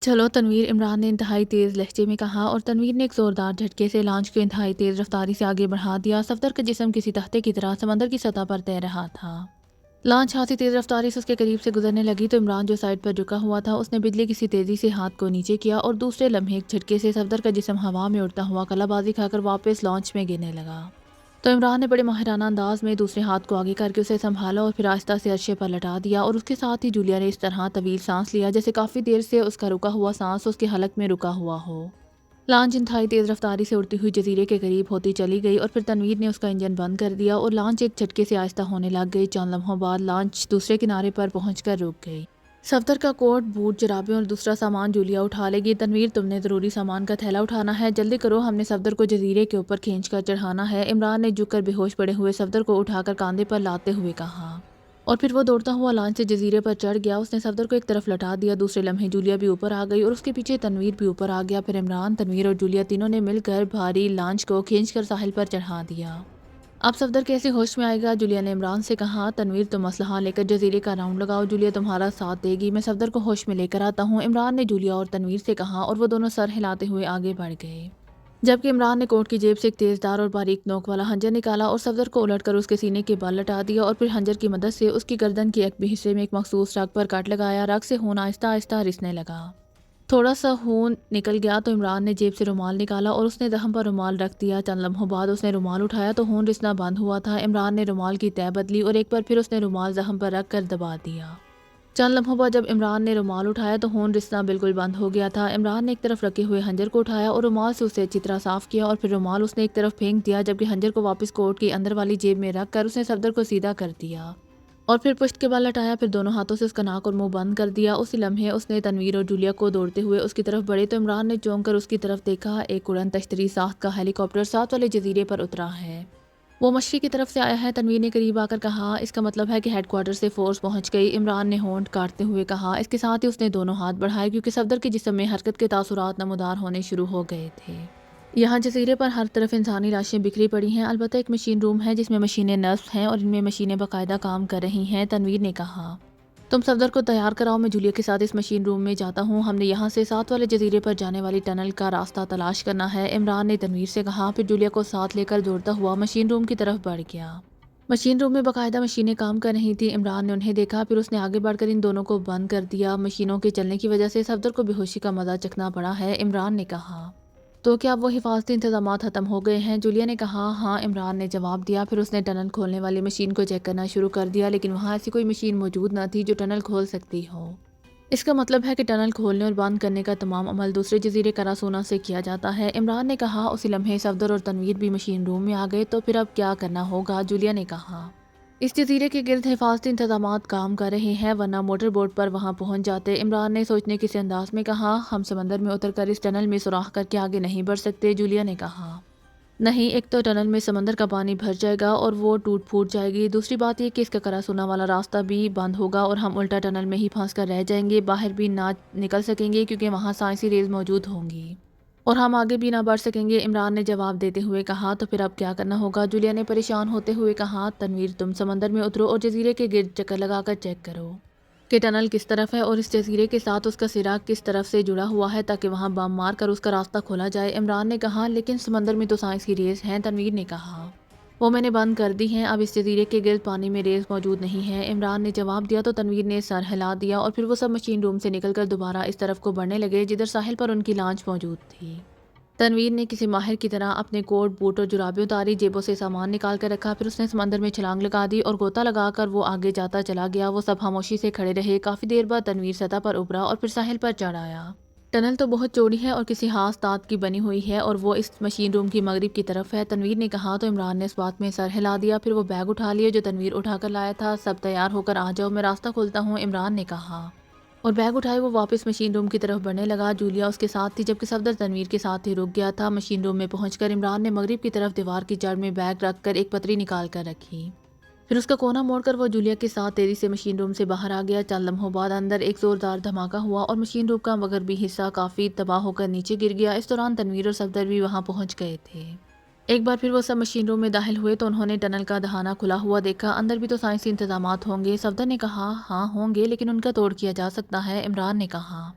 چلو تنویر، عمران نے انتہائی تیز لہجے میں کہا، اور تنویر نے ایک زوردار جھٹکے سے لانچ کو انتہائی تیز رفتاری سے آگے بڑھا دیا۔ صفدر کا جسم کسی تختے کی طرح سمندر کی سطح پر تیر رہا تھا۔ لانچ خاصی تیز رفتاری سے اس کے قریب سے گزرنے لگی تو عمران جو سائڈ پر جھکا ہوا تھا، اس نے بجلی کسی تیزی سے ہاتھ کو نیچے کیا اور دوسرے لمحے ایک جھٹکے سے صفدر کا جسم ہوا میں اڑتا ہوا کلا بازی کھا کر واپس لانچ میں گرنے لگا۔ تو عمران نے بڑے ماہرانہ انداز میں دوسرے ہاتھ کو آگے کر کے اسے سنبھالا اور پھر آہستہ سے عرشے پر لٹا دیا، اور اس کے ساتھ ہی جولیا نے اس طرح طویل سانس لیا جیسے کافی دیر سے اس کا رکا ہوا سانس اس کے حلق میں رکا ہوا ہو۔ لانچ انتہائی تیز رفتاری سے اڑتی ہوئی جزیرے کے قریب ہوتی چلی گئی، اور پھر تنویر نے اس کا انجن بند کر دیا اور لانچ ایک جھٹکے سے آہستہ ہونے لگ گئی۔ چند لمحوں بعد لانچ دوسرے کنارے پر پہنچ کر رک گئی۔ صفدر کا کوٹ، بوٹ، جرابیں اور دوسرا سامان جولیا اٹھا لے گی۔ تنویر، تم نے ضروری سامان کا تھیلا اٹھانا ہے، جلدی کرو، ہم نے صفدر کو جزیرے کے اوپر کھینچ کر چڑھانا ہے۔ عمران نے جھک کر بے ہوش پڑے ہوئے صفدر کو اٹھا کر کاندھے پر لاتے ہوئے کہا، اور پھر وہ دوڑتا ہوا لانچ سے جزیرے پر چڑھ گیا۔ اس نے صفدر کو ایک طرف لٹا دیا، دوسرے لمحے جولیا بھی اوپر آ گئی اور اس کے پیچھے تنویر بھی اوپر آ گیا۔ پھر عمران، تنویر اور جولیا تینوں نے مل کر بھاری لانچ کو کھینچ کر ساحل پر چڑھا دیا۔ اب صفدر کیسے ہوش میں آئے گا؟ جولیا نے عمران سے کہا۔ تنویر، تم اسلحہ لے کر جزیرے کا راؤنڈ لگاؤ، جولیا تمہارا ساتھ دے گی، میں صفدر کو ہوش میں لے کر آتا ہوں، عمران نے جولیا اور تنویر سے کہا، اور وہ دونوں سر ہلاتے ہوئے آگے بڑھ گئے۔ جبکہ عمران نے کوٹ کی جیب سے ایک تیز دھار اور باریک نوک والا خنجر نکالا اور صفدر کو الٹ کر اس کے سینے کے بل لٹا دیا، اور پھر خنجر کی مدد سے اس کی گردن کے ایک بھی حصے میں ایک مخصوص رگ پر کٹ لگایا۔ رگ سے خون آہستہ آہستہ رسنے لگا۔ تھوڑا سا خون نکل گیا تو عمران نے جیب سے رومال نکالا اور اس نے زخم پر رومال رکھ دیا۔ چند لمحوں بعد اس نے رومال اٹھایا تو خون رسنا بند ہوا تھا۔ عمران نے رومال کی تہہ بدلی اور ایک بار پھر اس نے رومال زخم پر رکھ کر دبا دیا۔ چند لمحوں بعد جب عمران نے رومال اٹھایا تو خون رسنا بالکل بند ہو گیا تھا۔ عمران نے ایک طرف رکھے ہوئے خنجر کو اٹھایا اور رومال سے اسے اچھی طرح صاف کیا، اور پھر رومال اس نے ایک طرف پھینک دیا، جبکہ خنجر کو واپس کوٹ کی اندر والی جیب میں رکھ کر اس نے صفدر کو سیدھا کر دیا اور پھر پشت کے بل لٹایا، پھر دونوں ہاتھوں سے اس کا ناک اور منہ بند کر دیا۔ اسی لمحے اس نے تنویر اور جولیا کو دوڑتے ہوئے اس کی طرف بڑھے تو عمران نے چونک کر اس کی طرف دیکھا۔ ایک اڑن تشتری ساخت کا ہیلی کاپٹر ساتھ والے جزیرے پر اترا ہے۔ وہ مشرق کی طرف سے آیا ہے، تنویر نے قریب آ کر کہا۔ اس کا مطلب ہے کہ ہیڈ کوارٹر سے فورس پہنچ گئی، عمران نے ہونٹ کاٹتے ہوئے کہا۔ اس کے ساتھ ہی اس نے دونوں ہاتھ بڑھائے کیونکہ صفدر کے جسم میں حرکت کے تاثرات نمودار ہونے شروع ہو گئے تھے۔ یہاں جزیرے پر ہر طرف انسانی لاشیں بکھری پڑی ہیں، البتہ ایک مشین روم ہے جس میں مشینیں نصب ہیں اور ان میں مشینیں باقاعدہ کام کر رہی ہیں۔ تنویر نے کہا، تم صفدر کو تیار کراؤ، میں جولیا کے ساتھ اس مشین روم میں جاتا ہوں، ہم نے یہاں سے ساتھ والے جزیرے پر جانے والی ٹنل کا راستہ تلاش کرنا ہے، عمران نے تنویر سے کہا۔ پھر جولیا کو ساتھ لے کر دوڑتا ہوا مشین روم کی طرف بڑھ گیا۔ مشین روم میں باقاعدہ مشینیں کام کر رہی تھیں، عمران نے انہیں دیکھا، پھر اس نے آگے بڑھ کر ان دونوں کو بند کر دیا۔ مشینوں کے چلنے کی وجہ سے صفدر کو بے ہوشی کا مزہ چکھنا پڑا ہے، عمران نے کہا۔ تو کیا اب وہ حفاظتی انتظامات ختم ہو گئے ہیں؟ جولیا نے کہا۔ ہاں، عمران نے جواب دیا۔ پھر اس نے ٹنل کھولنے والی مشین کو چیک کرنا شروع کر دیا، لیکن وہاں ایسی کوئی مشین موجود نہ تھی جو ٹنل کھول سکتی ہو۔ اس کا مطلب ہے کہ ٹنل کھولنے اور بند کرنے کا تمام عمل دوسرے جزیرے کراسونا سے کیا جاتا ہے، عمران نے کہا۔ اسی لمحے صفدر اور تنویر بھی مشین روم میں آ گئے۔ تو پھر اب کیا کرنا ہوگا؟ جولیا نے کہا۔ اس جزیرے کے گرد حفاظتی انتظامات کام کر رہے ہیں، ورنہ موٹر بوٹ پر وہاں پہنچ جاتے، عمران نے سوچنے کے سے انداز میں کہا۔ ہم سمندر میں اتر کر اس ٹنل میں سوراخ کر کے آگے نہیں بڑھ سکتے، جولیا نے کہا۔ نہیں، ایک تو ٹنل میں سمندر کا پانی بھر جائے گا اور وہ ٹوٹ پھوٹ جائے گی، دوسری بات یہ کہ اس کا کراسونا والا راستہ بھی بند ہوگا اور ہم الٹا ٹنل میں ہی پھنس کر رہ جائیں گے، باہر بھی نہ نکل سکیں گے کیونکہ وہاں سائنسی ریز موجود ہوں گی، اور ہم آگے بھی نہ بڑھ سکیں گے، عمران نے جواب دیتے ہوئے کہا۔ تو پھر اب کیا کرنا ہوگا؟ جولیا نے پریشان ہوتے ہوئے کہا۔ تنویر، تم سمندر میں اترو اور جزیرے کے گرد چکر لگا کر چیک کرو کہ ٹنل کس طرف ہے اور اس جزیرے کے ساتھ اس کا سرا کس طرف سے جڑا ہوا ہے تاکہ وہاں بم مار کر اس کا راستہ کھولا جائے، عمران نے کہا۔ لیکن سمندر میں تو سائنس کی ریز ہیں، تنویر نے کہا۔ وہ میں نے بند کر دی ہیں، اب اس جزیرے کے گرد پانی میں ریز موجود نہیں ہے، عمران نے جواب دیا۔ تو تنویر نے سر ہلا دیا اور پھر وہ سب مشین روم سے نکل کر دوبارہ اس طرف کو بڑھنے لگے جدھر ساحل پر ان کی لانچ موجود تھی۔ تنویر نے کسی ماہر کی طرح اپنے کوٹ، بوٹ اور جرابیں اتاری، جیبوں سے سامان نکال کر رکھا، پھر اس نے سمندر میں چھلانگ لگا دی اور غوطہ لگا کر وہ آگے جاتا چلا گیا۔ وہ سب خاموشی سے کھڑے رہے، کافی دیر بعد تنویر سطح پر ابھرا اور پھر ساحل پر چڑھ آیا۔ ٹنل تو بہت چوڑی ہے اور کسی خاص دھات کی بنی ہوئی ہے اور وہ اس مشین روم کی مغرب کی طرف ہے، تنویر نے کہا۔ تو عمران نے اس بات میں سر ہلا دیا، پھر وہ بیگ اٹھا لیے جو تنویر اٹھا کر لایا تھا۔ سب تیار ہو کر آ جاؤ، میں راستہ کھولتا ہوں، عمران نے کہا، اور بیگ اٹھائے وہ واپس مشین روم کی طرف بڑھنے لگا۔ جولیا اس کے ساتھ تھی جبکہ صفدر تنویر کے ساتھ ہی رک گیا تھا۔ مشین روم میں پہنچ کر عمران نے مغرب کی طرف دیوار کی جڑ میں بیگ رکھ کر ایک پتری نکال کر رکھی، پھر اس کا کونا موڑ کر وہ جولیا کے ساتھ تیزی سے مشین روم سے باہر آ گیا۔ چند لمحوں بعد اندر ایک زوردار دھماکہ ہوا اور مشین روم کا مغربی حصہ کافی تباہ ہو کر نیچے گر گیا۔ اس دوران تنویر اور صفدر بھی وہاں پہنچ گئے تھے۔ ایک بار پھر وہ سب مشین روم میں داخل ہوئے تو انہوں نے ٹنل کا دہانہ کھلا ہوا دیکھا، اندر بھی تو سائنسی انتظامات ہوں گے، صفدر نے کہا۔ ہاں ہوں گے، لیکن ان کا توڑ کیا جا سکتا ہے، عمران نے کہا۔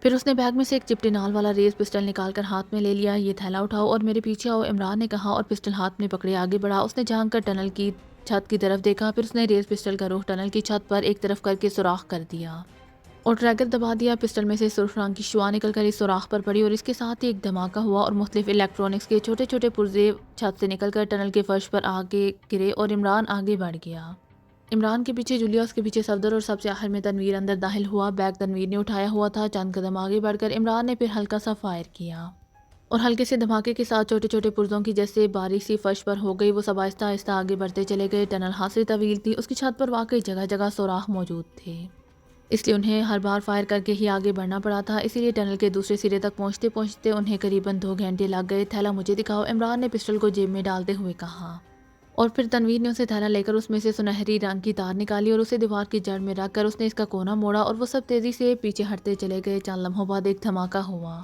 پھر اس نے بیگ میں سے ایک چپٹینال والا ریز پسٹل نکال کر ہاتھ میں لے لیا۔ یہ تھیلا اٹھاؤ اور میرے پیچھے آؤ، عمران نے کہا اور پسٹل ہاتھ میں پکڑے آگے بڑھا۔ اس نے جھانک کر ٹنل کی چھت کی طرف دیکھا، پھر اس نے ریز پسٹل کا رخ ٹنل کی چھت پر ایک طرف کر کے سوراخ کر دیا اور ٹریگر دبا دیا۔ پسٹل میں سے سرخ رنگ کی شعاع نکل کر اس سوراخ پر پڑی اور اس کے ساتھ ہی ایک دھماکہ ہوا اور مختلف الیکٹرونکس کے چھوٹے چھوٹے پرزے چھت سے نکل کر ٹنل کے فرش پر آگے گرے اور عمران آگے بڑھ گیا۔ عمران کے پیچھے جولیا، اس کے پیچھے صفدر اور سب سے آخر میں تنویر اندر داخل ہوا۔ بیگ تنویر نے اٹھایا ہوا تھا۔ چند قدم آگے بڑھ کر عمران نے پھر ہلکا سا فائر کیا اور ہلکے سے دھماکے کے ساتھ چھوٹے چھوٹے پرزوں کی جیسے باریک سی فرش پر ہو گئی۔ وہ سب آہستہ آہستہ آگے بڑھتے چلے گئے۔ ٹنل خاصی طویل تھی، اس کی چھت پر واقعی جگہ جگہ سوراخ موجود تھے، اس لیے انہیں ہر بار فائر کر کے ہی آگے بڑھنا پڑا تھا۔ اسی لیے ٹنل کے دوسرے سرے تک پہنچتے پہنچتے انہیں قریباً 2 گھنٹے لگ گئے۔ تھیلا مجھے دکھاؤ، عمران نے پسٹل کو جیب میں ڈالتے ہوئے کہا اور پھر تنویر نے اسے تھیلا لے کر اس میں سے سنہری رنگ کی تار نکالی اور اسے دیوار کی جڑ میں رکھ کر اس نے اس کا کونا موڑا اور وہ سب تیزی سے پیچھے ہٹتے چلے گئے۔ چند لمحوں بعد ایک دھماکہ ہوا،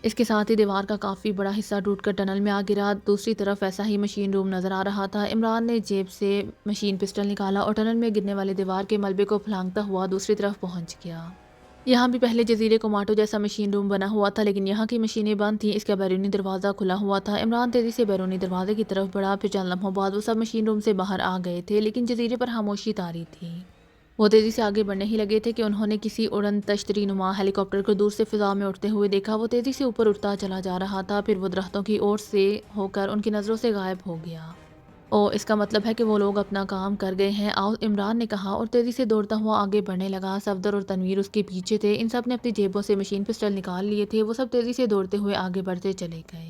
اس کے ساتھ ہی دیوار کا کافی بڑا حصہ ٹوٹ کر ٹنل میں آ گرا۔ دوسری طرف ایسا ہی مشین روم نظر آ رہا تھا۔ عمران نے جیب سے مشین پسٹل نکالا اور ٹنل میں گرنے والے دیوار کے ملبے کو پھلانگتا ہوا دوسری طرف پہنچ گیا۔ یہاں بھی پہلے جزیرے کوماٹو جیسا مشین روم بنا ہوا تھا، لیکن یہاں کی مشینیں بند تھیں، اس کا بیرونی دروازہ کھلا ہوا تھا۔ عمران تیزی سے بیرونی دروازے کی طرف بڑھا، پھر چند لمحوں بعد وہ سب مشین روم سے باہر آ گئے تھے، لیکن جزیرے پر خاموشی طاری تھی۔ وہ تیزی سے آگے بڑھنے ہی لگے تھے کہ انہوں نے کسی اڑن تشتری نما ہیلی کاپٹر کو دور سے فضا میں اڑتے ہوئے دیکھا۔ وہ تیزی سے اوپر اٹھتا چلا جا رہا تھا، پھر وہ درختوں کی اوٹ سے ہو کر ان کی نظروں سے غائب ہو گیا۔ اس کا مطلب ہے کہ وہ لوگ اپنا کام کر گئے ہیں، آؤ، عمران نے کہا اور تیزی سے دوڑتا ہوا آگے بڑھنے لگا۔ صفدر اور تنویر اس کے پیچھے تھے، ان سب نے اپنی جیبوں سے مشین پسٹل نکال لیے تھے۔ وہ سب تیزی سے دوڑتے ہوئے آگے بڑھتے چلے گئے۔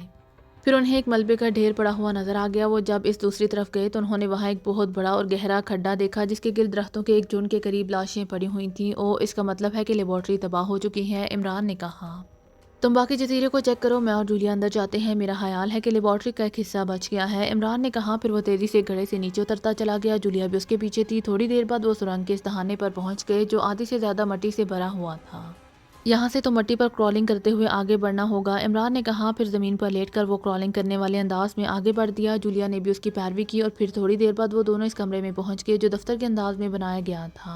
پھر انہیں ایک ملبے کا ڈھیر پڑا ہوا نظر آ گیا۔ وہ جب اس دوسری طرف گئے تو انہوں نے وہاں ایک بہت بڑا اور گہرا کھڈا دیکھا جس کے گرد درختوں کے ایک جھنڈ کے قریب لاشیں پڑی ہوئی تھیں۔ اس کا مطلب ہے کہ لیبارٹری تباہ ہو چکی ہے، عمران نے کہا۔ تم باقی جزیرے کو چیک کرو، میں اور جولیا اندر جاتے ہیں، میرا خیال ہے کہ لیبارٹری کا ایک حصہ بچ گیا ہے، عمران نے کہا۔ پھر وہ تیزی سے گڑھے سے نیچے اترتا چلا گیا، جولیا بھی اس کے پیچھے تھی۔ تھوڑی دیر بعد وہ سرنگ کے اس دہانے پر پہنچ گئے جو آدھی سے زیادہ مٹی سے بھرا ہوا تھا۔ یہاں سے تو مٹی پر کرالنگ کرتے ہوئے آگے بڑھنا ہوگا، عمران نے کہا۔ پھر زمین پر لیٹ کر وہ کرالنگ کرنے والے انداز میں آگے بڑھ دیا، جولیا نے بھی اس کی پیروی کی اور پھر تھوڑی دیر بعد وہ دونوں اس کمرے میں پہنچ گئے جو دفتر کے انداز میں بنایا گیا تھا۔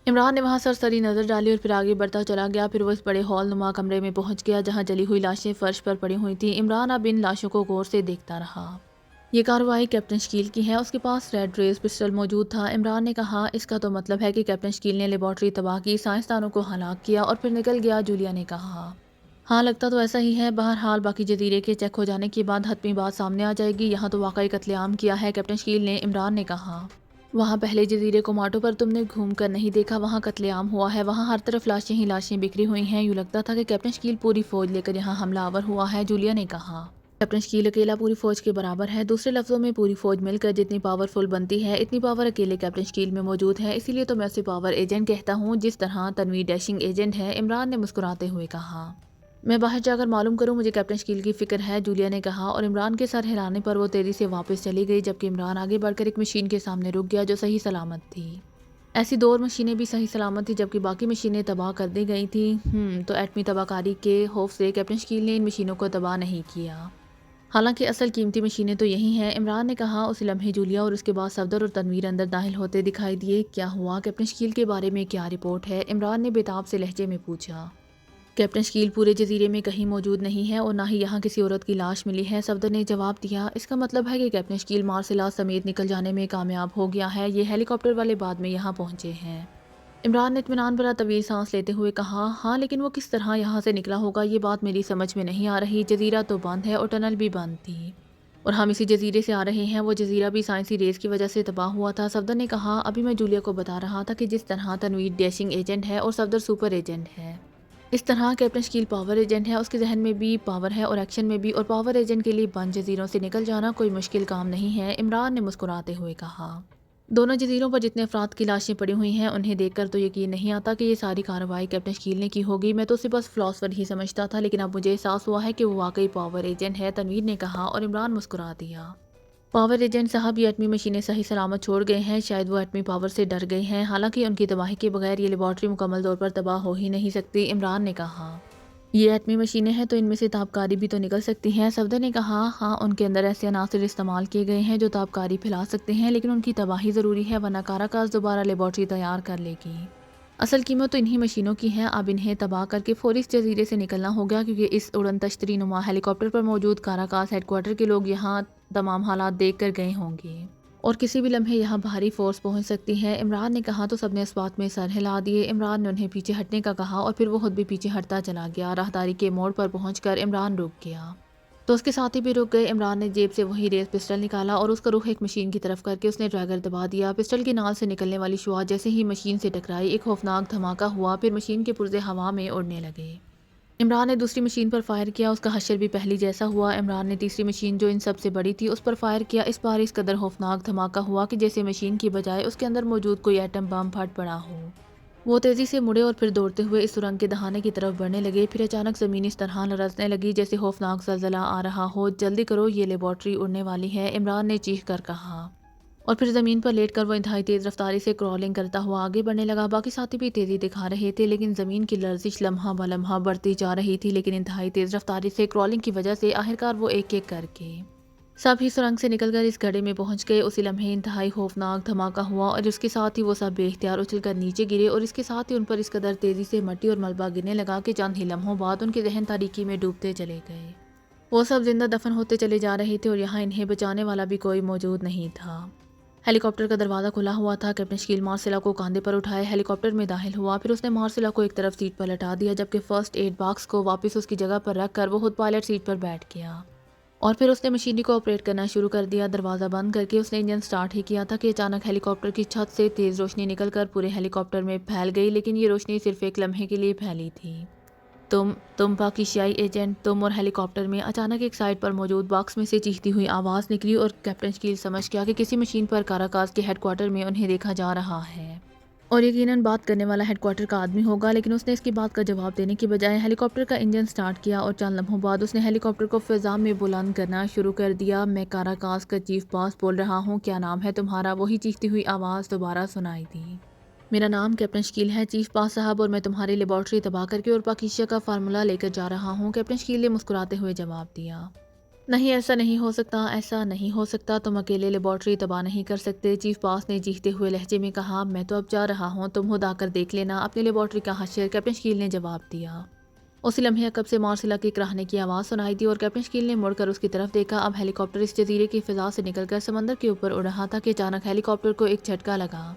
عمران نے وہاں سرسری نظر ڈالی اور پھر آگے بڑھتا چلا گیا۔ پھر وہ اس بڑے ہال نما کمرے میں پہنچ گیا جہاں جلی ہوئی لاشیں فرش پر پڑی ہوئی تھیں۔ عمران اب ان لاشوں کو غور سے دیکھتا رہا۔ یہ کارروائی کیپٹن شکیل کی ہے، اس کے پاس ریڈ ریز پسٹل موجود تھا، عمران نے کہا۔ اس کا تو مطلب ہے کہ کیپٹن شکیل نے لیبارٹری تباہ کی، سائنسدانوں کو ہلاک کیا اور پھر نکل گیا، جولیا نے کہا۔ ہاں، لگتا تو ایسا ہی ہے، بہرحال باقی جزیرے کے چیک ہو جانے کے بعد حتمی بات سامنے آ جائے گی۔ یہاں تو واقعی قتل عام کیا ہے، کیپٹن شکیل نے، عمران نے کہا۔ وہاں پہلے جزیرے کوماٹو پر تم نے گھوم کر نہیں دیکھا، وہاں قتل عام ہوا ہے، وہاں ہر طرف لاشیں ہی لاشیں بکھری ہوئی ہیں، یوں لگتا تھا کہ کیپٹن شکیل پوری فوج لے کر یہاں حملہ آور ہوا ہے، جولیا نے کہا۔ کیپٹن شکیل اکیلا پوری فوج کے برابر ہے، دوسرے لفظوں میں پوری فوج مل کر جتنی پاورفل بنتی ہے اتنی پاور اکیلے کیپٹن شکیل میں موجود ہے، اسی لیے تو میں اسے پاور ایجنٹ کہتا ہوں، جس طرح تنویر ڈیشنگ ایجنٹ ہے، عمران نے مسکراتے ہوئے کہا۔ میں باہر جا کر معلوم کروں، مجھے کیپٹن شکیل کی فکر ہے، جولیا نے کہا، اور عمران کے سر ہلانے پر وہ تیزی سے واپس چلی گئی جبکہ عمران آگے بڑھ کر ایک مشین کے سامنے رک گیا جو صحیح سلامت تھی۔ ایسی 2 اور مشینیں بھی صحیح سلامت تھیں جبکہ باقی مشینیں تباہ کر دی گئی تھیں۔ تو ایٹمی تباہ کاری کے خوف سے کیپٹن شکیل نے ان مشینوں کو تباہ نہیں کیا، حالانکہ اصل قیمتی مشینیں تو یہی ہیں، عمران نے کہا۔ اسی لمحے جولیا اور اس کے بعد صفدر اور تنویر اندر داخل ہوتے دکھائی دیے۔ کیا ہوا؟ کیپٹن شکیل کے بارے میں کیا رپورٹ ہے؟ عمران نے بےتاب سے لہجے میں پوچھا۔ کیپٹن شکیل پورے جزیرے میں کہیں موجود نہیں ہے اور نہ ہی یہاں کسی عورت کی لاش ملی ہے، صفدر نے جواب دیا۔ اس کا مطلب ہے کہ کیپٹن شکیل مارسیلا سمیت نکل جانے میں کامیاب ہو گیا ہے، یہ ہیلی کاپٹر والے بعد میں یہاں پہنچے ہیں، عمران نے اطمینان بھرا طویل سانس لیتے ہوئے کہا۔ ہاں، لیکن وہ کس طرح یہاں سے نکلا ہوگا، یہ بات میری سمجھ میں نہیں آ رہی، جزیرہ تو بند ہے اور ٹنل بھی بند تھی اور ہم اسی جزیرے سے آ رہے ہیں، وہ جزیرہ بھی سائنسی ریز کی وجہ سے تباہ ہوا تھا، صفدر نے کہا۔ ابھی میں جولیا کو بتا رہا تھا کہ جس طرح تنویر ڈیشنگ ایجنٹ ہے اور صفدر سپر ایجنٹ ہے، اس طرح کیپٹن شکیل پاور ایجنٹ ہے، اس کے ذہن میں بھی پاور ہے اور ایکشن میں بھی، اور پاور ایجنٹ کے لیے بند جزیروں سے نکل جانا کوئی مشکل کام نہیں ہے، عمران نے مسکراتے ہوئے کہا۔ دونوں جزیروں پر جتنے افراد کی لاشیں پڑی ہوئی ہیں انہیں دیکھ کر تو یقین نہیں آتا کہ یہ ساری کارروائی کیپٹن شکیل نے کی ہوگی، میں تو اسے بس فلاسفر ہی سمجھتا تھا، لیکن اب مجھے احساس ہوا ہے کہ وہ واقعی پاور ایجنٹ ہے، تنویر نے کہا، اور عمران مسکرا دیا۔ پاور ایجنٹ صاحب، یہ ایٹمی مشینیں صحیح سلامت چھوڑ گئے ہیں، شاید وہ ایٹمی پاور سے ڈر گئے ہیں، حالانکہ ان کی تباہی کے بغیر یہ لیبارٹری مکمل طور پر تباہ ہو ہی نہیں سکتی، عمران نے کہا۔ یہ ایٹمی مشینیں ہیں تو ان میں سے تابکاری بھی تو نکل سکتی ہیں، صفدر نے کہا۔ ہاں، ان کے اندر ایسے عناصر استعمال کیے گئے ہیں جو تابکاری پھیلا سکتے ہیں، لیکن ان کی تباہی ضروری ہے ورنہ کاراکاس دوبارہ لیبارٹری تیار کر لے گی۔ اصل قیمت تو انہی مشینوں کی ہے، اب انہیں تباہ کر کے فوری اس جزیرے سے نکلنا ہوگا، کیونکہ اس اڑن تشتری نما ہیلی کاپٹر پر موجود کاراکاس ہیڈ کوارٹر کے لوگ یہاں تمام حالات دیکھ کر گئے ہوں گے اور کسی بھی لمحے یہاں بھاری فورس پہنچ سکتی ہے۔ عمران نے کہا تو سب نے اس بات میں سر ہلا دیے۔ عمران نے انہیں پیچھے ہٹنے کا کہا اور پھر وہ خود بھی پیچھے ہٹتا چلا گیا۔ راہداری کے موڑ پر پہنچ کر عمران رک گیا تو اس کے ساتھی بھی رک گئے۔ عمران نے جیب سے وہی ریس پسٹل نکالا اور اس کا رخ ایک مشین کی طرف کر کے اس نے ٹریگر دبا دیا۔ پسٹل کی نال سے نکلنے والی شعاع جیسے ہی مشین سے ٹکرائی، ایک خوفناک دھماکہ ہوا، پھر مشین کے پرزے ہوا میں اڑنے لگے۔ عمران نے دوسری مشین پر فائر کیا، اس کا حشر بھی پہلی جیسا ہوا۔ عمران نے تیسری مشین جو ان سب سے بڑی تھی اس پر فائر کیا، اس بار اس قدر خوفناک دھماکہ ہوا کہ جیسے مشین کی بجائے اس کے اندر موجود کوئی ایٹم بم پھٹ پڑا ہو۔ وہ تیزی سے مڑے اور پھر دوڑتے ہوئے اس سرنگ کے دہانے کی طرف بڑھنے لگے۔ پھر اچانک زمین اس طرح لرزنے لگی جیسے خوفناک زلزلہ آ رہا ہو۔ جلدی کرو، یہ لیبارٹری اڑنے والی ہے، عمران نے چیخ کر کہا، اور پھر زمین پر لیٹ کر وہ انتہائی تیز رفتاری سے کرالنگ کرتا ہوا آگے بڑھنے لگا۔ باقی ساتھی بھی تیزی دکھا رہے تھے لیکن زمین کی لرزش لمحہ بہ لمحہ بڑھتی جا رہی تھی، لیکن انتہائی تیز رفتاری سے کرالنگ کی وجہ سے آخرکار وہ ایک ایک کر کے سب ہی سرنگ سے نکل کر اس گڑھے میں پہنچ گئے۔ اسی لمحے انتہائی خوفناک دھماکہ ہوا اور اس کے ساتھ ہی وہ سب بے اختیار اچھل کر نیچے گرے اور اس کے ساتھ ہی ان پر اس قدر تیزی سے مٹی اور ملبہ گرنے لگا کہ چند ہی لمحوں بعد ان کے ذہن تاریکی میں ڈوبتے چلے گئے۔ وہ سب زندہ دفن ہوتے چلے جا رہے تھے اور یہاں انہیں بچانے والا بھی کوئی موجود نہیں تھا۔ ہیلی کاپٹر کا دروازہ کھلا ہوا تھا۔ کیپٹن شکیل مارسیلا کو کاندھے پر اٹھائے ہیلی کاپٹر میں داخل ہوا، پھر اس نے مارسیلا کو ایک طرف سیٹ پر لٹا دیا جبکہ فرسٹ ایڈ باکس کو واپس اس کی جگہ پر رکھ کر وہ خود پائلٹ سیٹ پر بیٹھ گیا اور پھر اس نے مشینری کو آپریٹ کرنا شروع کر دیا۔ دروازہ بند کر کے اس نے انجن سٹارٹ ہی کیا تھا کہ اچانک ہیلی کاپٹر کی چھت سے تیز روشنی نکل کر پورے ہیلی کاپٹر میں پھیل گئی، لیکن یہ روشنی صرف ایک لمحے کے لیے پھیلی تھی۔ تم پاکیزیائی ایجنٹ، تم اور ہیلی کاپٹر میں اچانک ایک سائڈ پر موجود باکس میں سے چیختی ہوئی آواز نکلی اور کیپٹن شکیل سمجھ گیا کہ کسی مشین پر کاراکاس کے ہیڈ کوارٹر میں انہیں دیکھا جا رہا ہے اور یقیناً بات کرنے والا ہیڈ کوارٹر کا آدمی ہوگا، لیکن اس نے اس کی بات کا جواب دینے کی بجائے ہیلی کاپٹر کا انجن سٹارٹ کیا اور چند لمحوں بعد اس نے ہیلی کاپٹر کو فضا میں بلند کرنا شروع کر دیا۔ میں کاراکاس کا چیف باس بول رہا ہوں، کیا نام ہے تمہارا؟ وہی چیختی ہوئی آواز دوبارہ سنائی دی۔ میرا نام کیپٹن شکیل ہے چیف باس صاحب، اور میں تمہاری لیبارٹری تباہ کر کے اور پاکیزیہ کا فارمولہ لے کر جا رہا ہوں۔ کیپٹن شکیل نے مسکراتے ہوئے جواب دیا، نہیں ایسا نہیں ہو سکتا، ایسا نہیں ہو سکتا، تم اکیلے لیبارٹری تباہ نہیں کر سکتے۔ چیف باس نے چیختے ہوئے لہجے میں کہا، میں تو اب جا رہا ہوں، تم خود آ کر دیکھ لینا اپنی لیبارٹری کا حشر۔ کیپٹن شکیل نے جواب دیا۔ اسی لمحے عقب سے مارسیلا کے کراہنے کی آواز سنائی دی اور کیپٹن شکیل نے مڑ کر اس کی طرف دیکھا۔ اب ہیلی کاپٹر اس جزیرے کی فضا سے نکل کر سمندر کے اوپر اڑ رہا تھا کہ اچانک ہیلی کاپٹر کو ایک جھٹکا لگا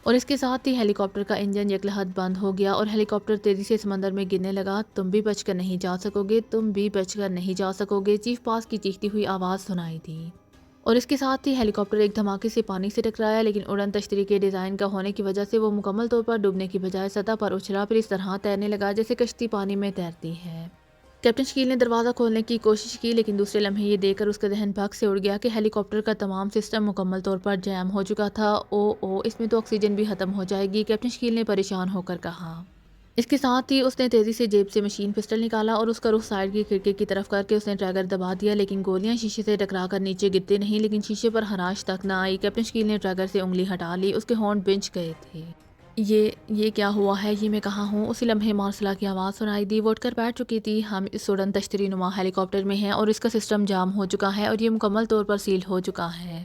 اور اس کے ساتھ ہی ہیلی کاپٹر کا انجن یکلحد بند ہو گیا اور ہیلی کاپٹر تیزی سے سمندر میں گرنے لگا۔ تم بھی بچ کر نہیں جا سکو گے، تم بھی بچ کر نہیں جا سکو گے، چیف باس کی چیختی ہوئی آواز سنائی دی اور اس کے ساتھ ہی ہیلی کاپٹر ایک دھماکے سے پانی سے ٹکرایا، لیکن اڑن تشتری کے ڈیزائن کا ہونے کی وجہ سے وہ مکمل طور پر ڈوبنے کی بجائے سطح پر اچھلا، پھر اس طرح تیرنے لگا جیسے کشتی پانی میں تیرتی ہے۔ کیپٹن شکیل نے دروازہ کھولنے کی کوشش کی لیکن دوسرے لمحے یہ دیکھ کر اس کا ذہن بھگ سے اڑ گیا کہ ہیلی کاپٹر کا تمام سسٹم مکمل طور پر جیم ہو چکا تھا۔ او اس میں تو آکسیجن بھی ختم ہو جائے گی، کیپٹن شکیل نے پریشان ہو کر کہا۔ اس کے ساتھ ہی اس نے تیزی سے جیب سے مشین پسٹل نکالا اور اس کا رخ سائیڈ کی کھڑکی کی طرف کر کے اس نے ٹریگر دبا دیا، لیکن گولیاں شیشے سے ٹکرا کر نیچے گرتے نہیں، لیکن شیشے پر خراش تک نہ آئی۔ کیپٹن شکیل نے ٹریگر سے انگلی ہٹا لی، اس کے ہونٹ بنچ گئے تھے۔ یہ کیا ہوا ہے؟ یہ میں کہاں ہوں؟ اسی لمحے مارسیلا کی آواز سنائی دی۔ وہ اٹھ کر بیٹھ چکی تھی۔ ہم اس اڑن تشتری نما ہیلی کاپٹر میں ہیں اور اس کا سسٹم جام ہو چکا ہے اور یہ مکمل طور پر سیل ہو چکا ہے۔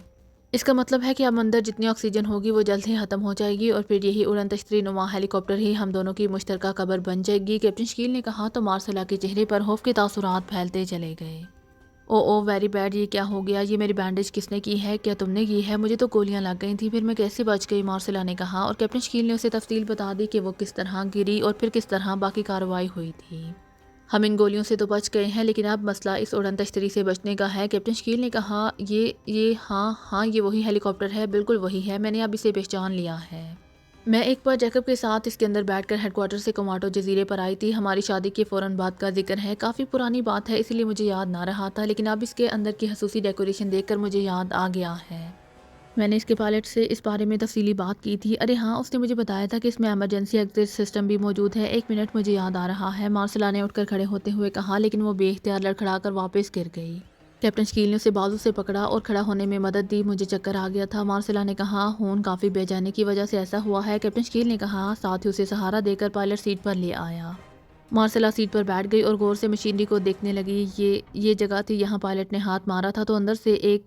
اس کا مطلب ہے کہ اب اندر جتنی آکسیجن ہوگی وہ جلد ہی ختم ہو جائے گی اور پھر یہی اڑن تشتری نما ہیلی کاپٹر ہی ہم دونوں کی مشترکہ قبر بن جائے گی، کیپٹن شکیل نے کہا تو مارسیلا کے چہرے پر خوف کے تاثرات پھیلتے چلے گئے۔ او ویری بیڈ، یہ کیا ہو گیا؟ یہ میری بینڈیج کس نے کی ہے؟ کیا تم نے کی ہے؟ مجھے تو گولیاں لگ گئی تھیں، پھر میں کیسے بچ گئی؟ مارسیلا نے کہا اور کیپٹن شکیل نے اسے تفصیل بتا دی کہ وہ کس طرح گری اور پھر کس طرح باقی کارروائی ہوئی تھی۔ ہم ان گولیوں سے تو بچ گئے ہیں لیکن اب مسئلہ اس اڑن تشتری سے بچنے کا ہے، کیپٹن شکیل نے کہا۔ ہاں یہ وہی ہیلی کاپٹر ہے، بالکل وہی ہے، میں نے اب اسے پہچان لیا ہے۔ میں ایک بار جیکب کے ساتھ اس کے اندر بیٹھ کر ہیڈ کوارٹر سے کوماٹو جزیرے پر آئی تھی، ہماری شادی کے فوراً بعد کا ذکر ہے، کافی پرانی بات ہے اسی لیے مجھے یاد نہ رہا تھا، لیکن اب اس کے اندر کی خصوصی ڈیکوریشن دیکھ کر مجھے یاد آ گیا ہے۔ میں نے اس کے پائلٹ سے اس بارے میں تفصیلی بات کی تھی۔ ارے ہاں، اس نے مجھے بتایا تھا کہ اس میں ایمرجنسی ایگزٹ سسٹم بھی موجود ہے۔ ایک منٹ، مجھے یاد آ رہا ہے، مارسیلا نے اٹھ کر کھڑے ہوتے ہوئے کہا، لیکن وہ بے اختیار لڑکھڑا کر واپس گر گئی۔ کیپٹن شکیل نے اسے بازو سے پکڑا اور کھڑا ہونے میں مدد دی۔ مجھے چکر آ گیا تھا، مارسیلا نے کہا، خون کافی بہہ جانے کی وجہ سے ایسا ہوا ہے، کیپٹن شکیل نے کہا، ساتھ ہی اسے سہارا دے کر پائلٹ سیٹ پر لے آیا۔ مارسیلا سیٹ پر بیٹھ گئی اور غور سے مشینری کو دیکھنے لگی۔ یہ جگہ تھی، یہاں پائلٹ نے ہاتھ مارا تھا تو اندر سے ایک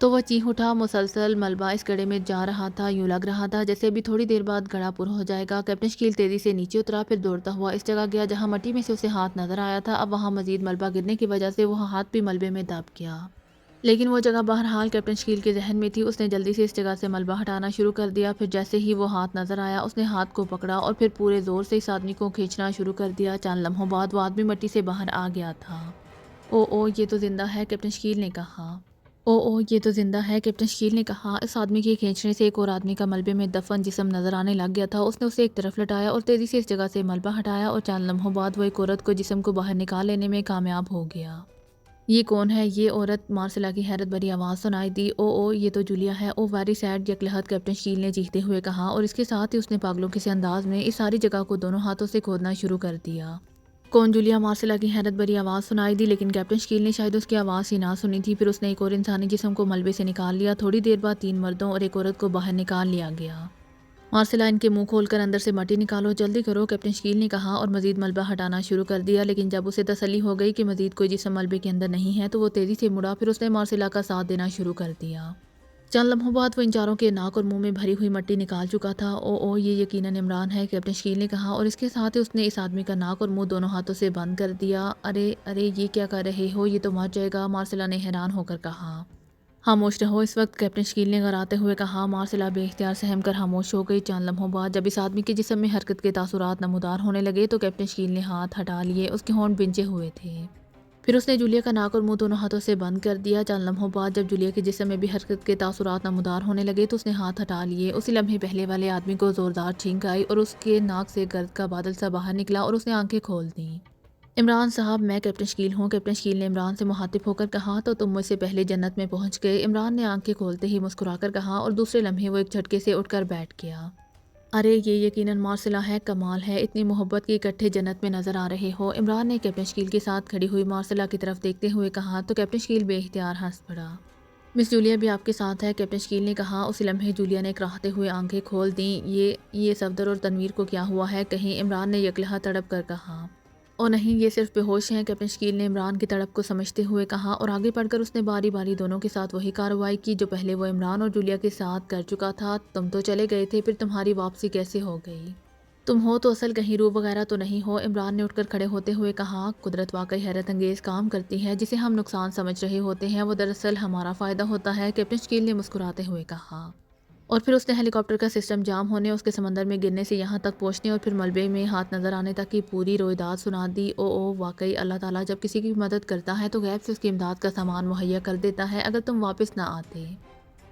تو وہ چیخ اٹھا۔ مسلسل ملبہ اس گڑھے میں جا رہا تھا، یوں لگ رہا تھا جیسے ابھی تھوڑی دیر بعد گڑھا پر ہو جائے گا۔ کیپٹن شکیل تیزی سے نیچے اترا، پھر دوڑتا ہوا اس جگہ گیا جہاں مٹی میں سے اسے ہاتھ نظر آیا تھا۔ اب وہاں مزید ملبہ گرنے کی وجہ سے وہ ہاتھ بھی ملبے میں دب گیا، لیکن وہ جگہ بہرحال کیپٹن شکیل کے ذہن میں تھی۔ اس نے جلدی سے اس جگہ سے ملبہ ہٹانا شروع کر دیا۔ پھر جیسے ہی وہ ہاتھ نظر آیا اس نے ہاتھ کو پکڑا اور پھر پورے زور سے اس آدمی کو کھینچنا شروع کر دیا۔ چند لمحوں بعد وہ آدمی مٹی سے باہر آ گیا تھا۔ او یہ تو زندہ ہے، کیپٹن شکیل نے کہا۔ او یہ تو زندہ ہے، کیپٹن شکیل نے کہا۔ اس آدمی کے کھینچنے سے ایک اور آدمی کا ملبے میں دفن جسم نظر آنے لگ گیا تھا۔ اس نے اسے ایک طرف لٹایا اور تیزی سے اس جگہ سے ملبہ ہٹایا اور چند لمحوں بعد وہ ایک عورت کو جسم کو باہر نکال لینے میں کامیاب ہو گیا۔ یہ کون ہے؟ یہ عورت؟ مارسلا کی حیرت بھری آواز سنائی دی۔ او یہ تو جولیا ہے۔ او ویری سیڈ، یکلہت کیپٹن شکیل نے چیختے ہوئے کہا، اور اس کے ساتھ ہی اس نے پاگلوں کے سے انداز میں اس ساری جگہ کو دونوں ہاتھوں سے کھودنا شروع کر دیا۔ کون جولیا؟ مارسلا کی حیرت بھری آواز سنائی دی، لیکن کیپٹن شکیل نے شاید اس کی آواز ہی نہ سنی تھی۔ پھر اس نے ایک اور انسانی جسم کو ملبے سے نکال لیا۔ تھوڑی دیر بعد 3 مردوں اور ایک عورت کو باہر نکال لیا گیا۔ مارسلا، ان کے منہ کھول کر اندر سے مٹی نکالو، جلدی کرو، کیپٹن شکیل نے کہا اور مزید ملبہ ہٹانا شروع کر دیا۔ لیکن جب اسے تسلی ہو گئی کہ مزید کوئی جسم ملبے کے اندر نہیں ہے تو وہ تیزی سے مڑا۔ پھر اس نے مارسلا کا ساتھ دینا شروع کر دیا۔ چند لمحوں بعد وہ ان چاروں کے ناک اور منہ میں بھری ہوئی مٹی نکال چکا تھا۔ او یہ یقیناً عمران ہے، کیپٹن شکیل نے کہا، اور اس کے ساتھ ہی اس نے اس آدمی کا ناک اور منہ دونوں ہاتھوں سے بند کر دیا۔ ارے یہ کیا کر رہے ہو؟ یہ تو مر جائے گا، مارسلا نے حیران ہو کر کہا۔ خاموش رہو اس وقت، کیپٹن شکیل نے غراتے ہوئے کہا۔ مارسلا بے اختیار سہم کر خاموش ہو گئی۔ چند لمحوں بعد جب اس آدمی کے جسم میں حرکت کے تاثرات نمودار ہونے لگے تو کیپٹن شکیل نے ہاتھ ہٹا لیے۔ اس کے ہونٹ بھنچے ہوئے تھے۔ پھر اس نے جولیا کا ناک اور منہ دونوں ہاتھوں سے بند کر دیا۔ چند لمحوں بعد جب جولیا کے جسم میں بھی حرکت کے تاثرات نمودار ہونے لگے تو اس نے ہاتھ ہٹا لیے۔ اسی لمحے پہلے والے آدمی کو زوردار چھینک آئی اور اس کے ناک سے گرد کا بادل سا باہر نکلا اور اس نے آنکھیں کھول دیں۔ عمران صاحب، میں کیپٹن شکیل ہوں، کیپٹن شکیل نے عمران سے مخاطب ہو کر کہا۔ تو تم مجھ سے پہلے جنت میں پہنچ گئے، عمران نے آنکھیں کھولتے ہی مسکرا کر کہا، اور دوسرے لمحے وہ ایک جھٹکے سے اٹھ کر بیٹھ گیا۔ ارے یہ یقیناً مارسلا ہے، کمال ہے، اتنی محبت کی اکٹھے جنت میں نظر آ رہے ہو، عمران نے کیپٹن شکیل کے ساتھ کھڑی ہوئی مارسلا کی طرف دیکھتے ہوئے کہا۔ تو کیپٹن شکیل بے اختیار ہنس پڑا۔ مس جولیا بھی آپ کے ساتھ ہے، کیپٹن شکیل نے کہا۔ اسی لمحے جولیا نے کراہتے ہوئے آنکھیں کھول دیں۔ یہ صفدر اور تنویر کو کیا ہوا ہے کہیں؟ عمران نے یکلہت تڑپ کر کہا۔ او نہیں، یہ صرف بے ہوش ہیں، کیپٹن شکیل نے عمران کی تڑپ کو سمجھتے ہوئے کہا، اور آگے بڑھ کر اس نے باری باری دونوں کے ساتھ وہی کارروائی کی جو پہلے وہ عمران اور جولیا کے ساتھ کر چکا تھا۔ تم تو چلے گئے تھے، پھر تمہاری واپسی کیسے ہو گئی؟ تم ہو تو اصل کہیں روح وغیرہ تو نہیں ہو؟ عمران نے اٹھ کر کھڑے ہوتے ہوئے کہا۔ قدرت واقعی حیرت انگیز کام کرتی ہے، جسے ہم نقصان سمجھ رہے ہوتے ہیں وہ دراصل ہمارا فائدہ ہوتا ہے، کیپٹن شکیل نے مسکراتے ہوئے کہا۔ اور پھر اس نے ہیلی کاپٹر کا سسٹم جام ہونے، اس کے سمندر میں گرنے سے یہاں تک پہنچنے اور پھر ملبے میں ہاتھ نظر آنے تک کی پوری رویداد سنا دی۔ واقعی اللہ تعالیٰ جب کسی کی مدد کرتا ہے تو غیب سے اس کی امداد کا سامان مہیا کر دیتا ہے۔ اگر تم واپس نہ آتے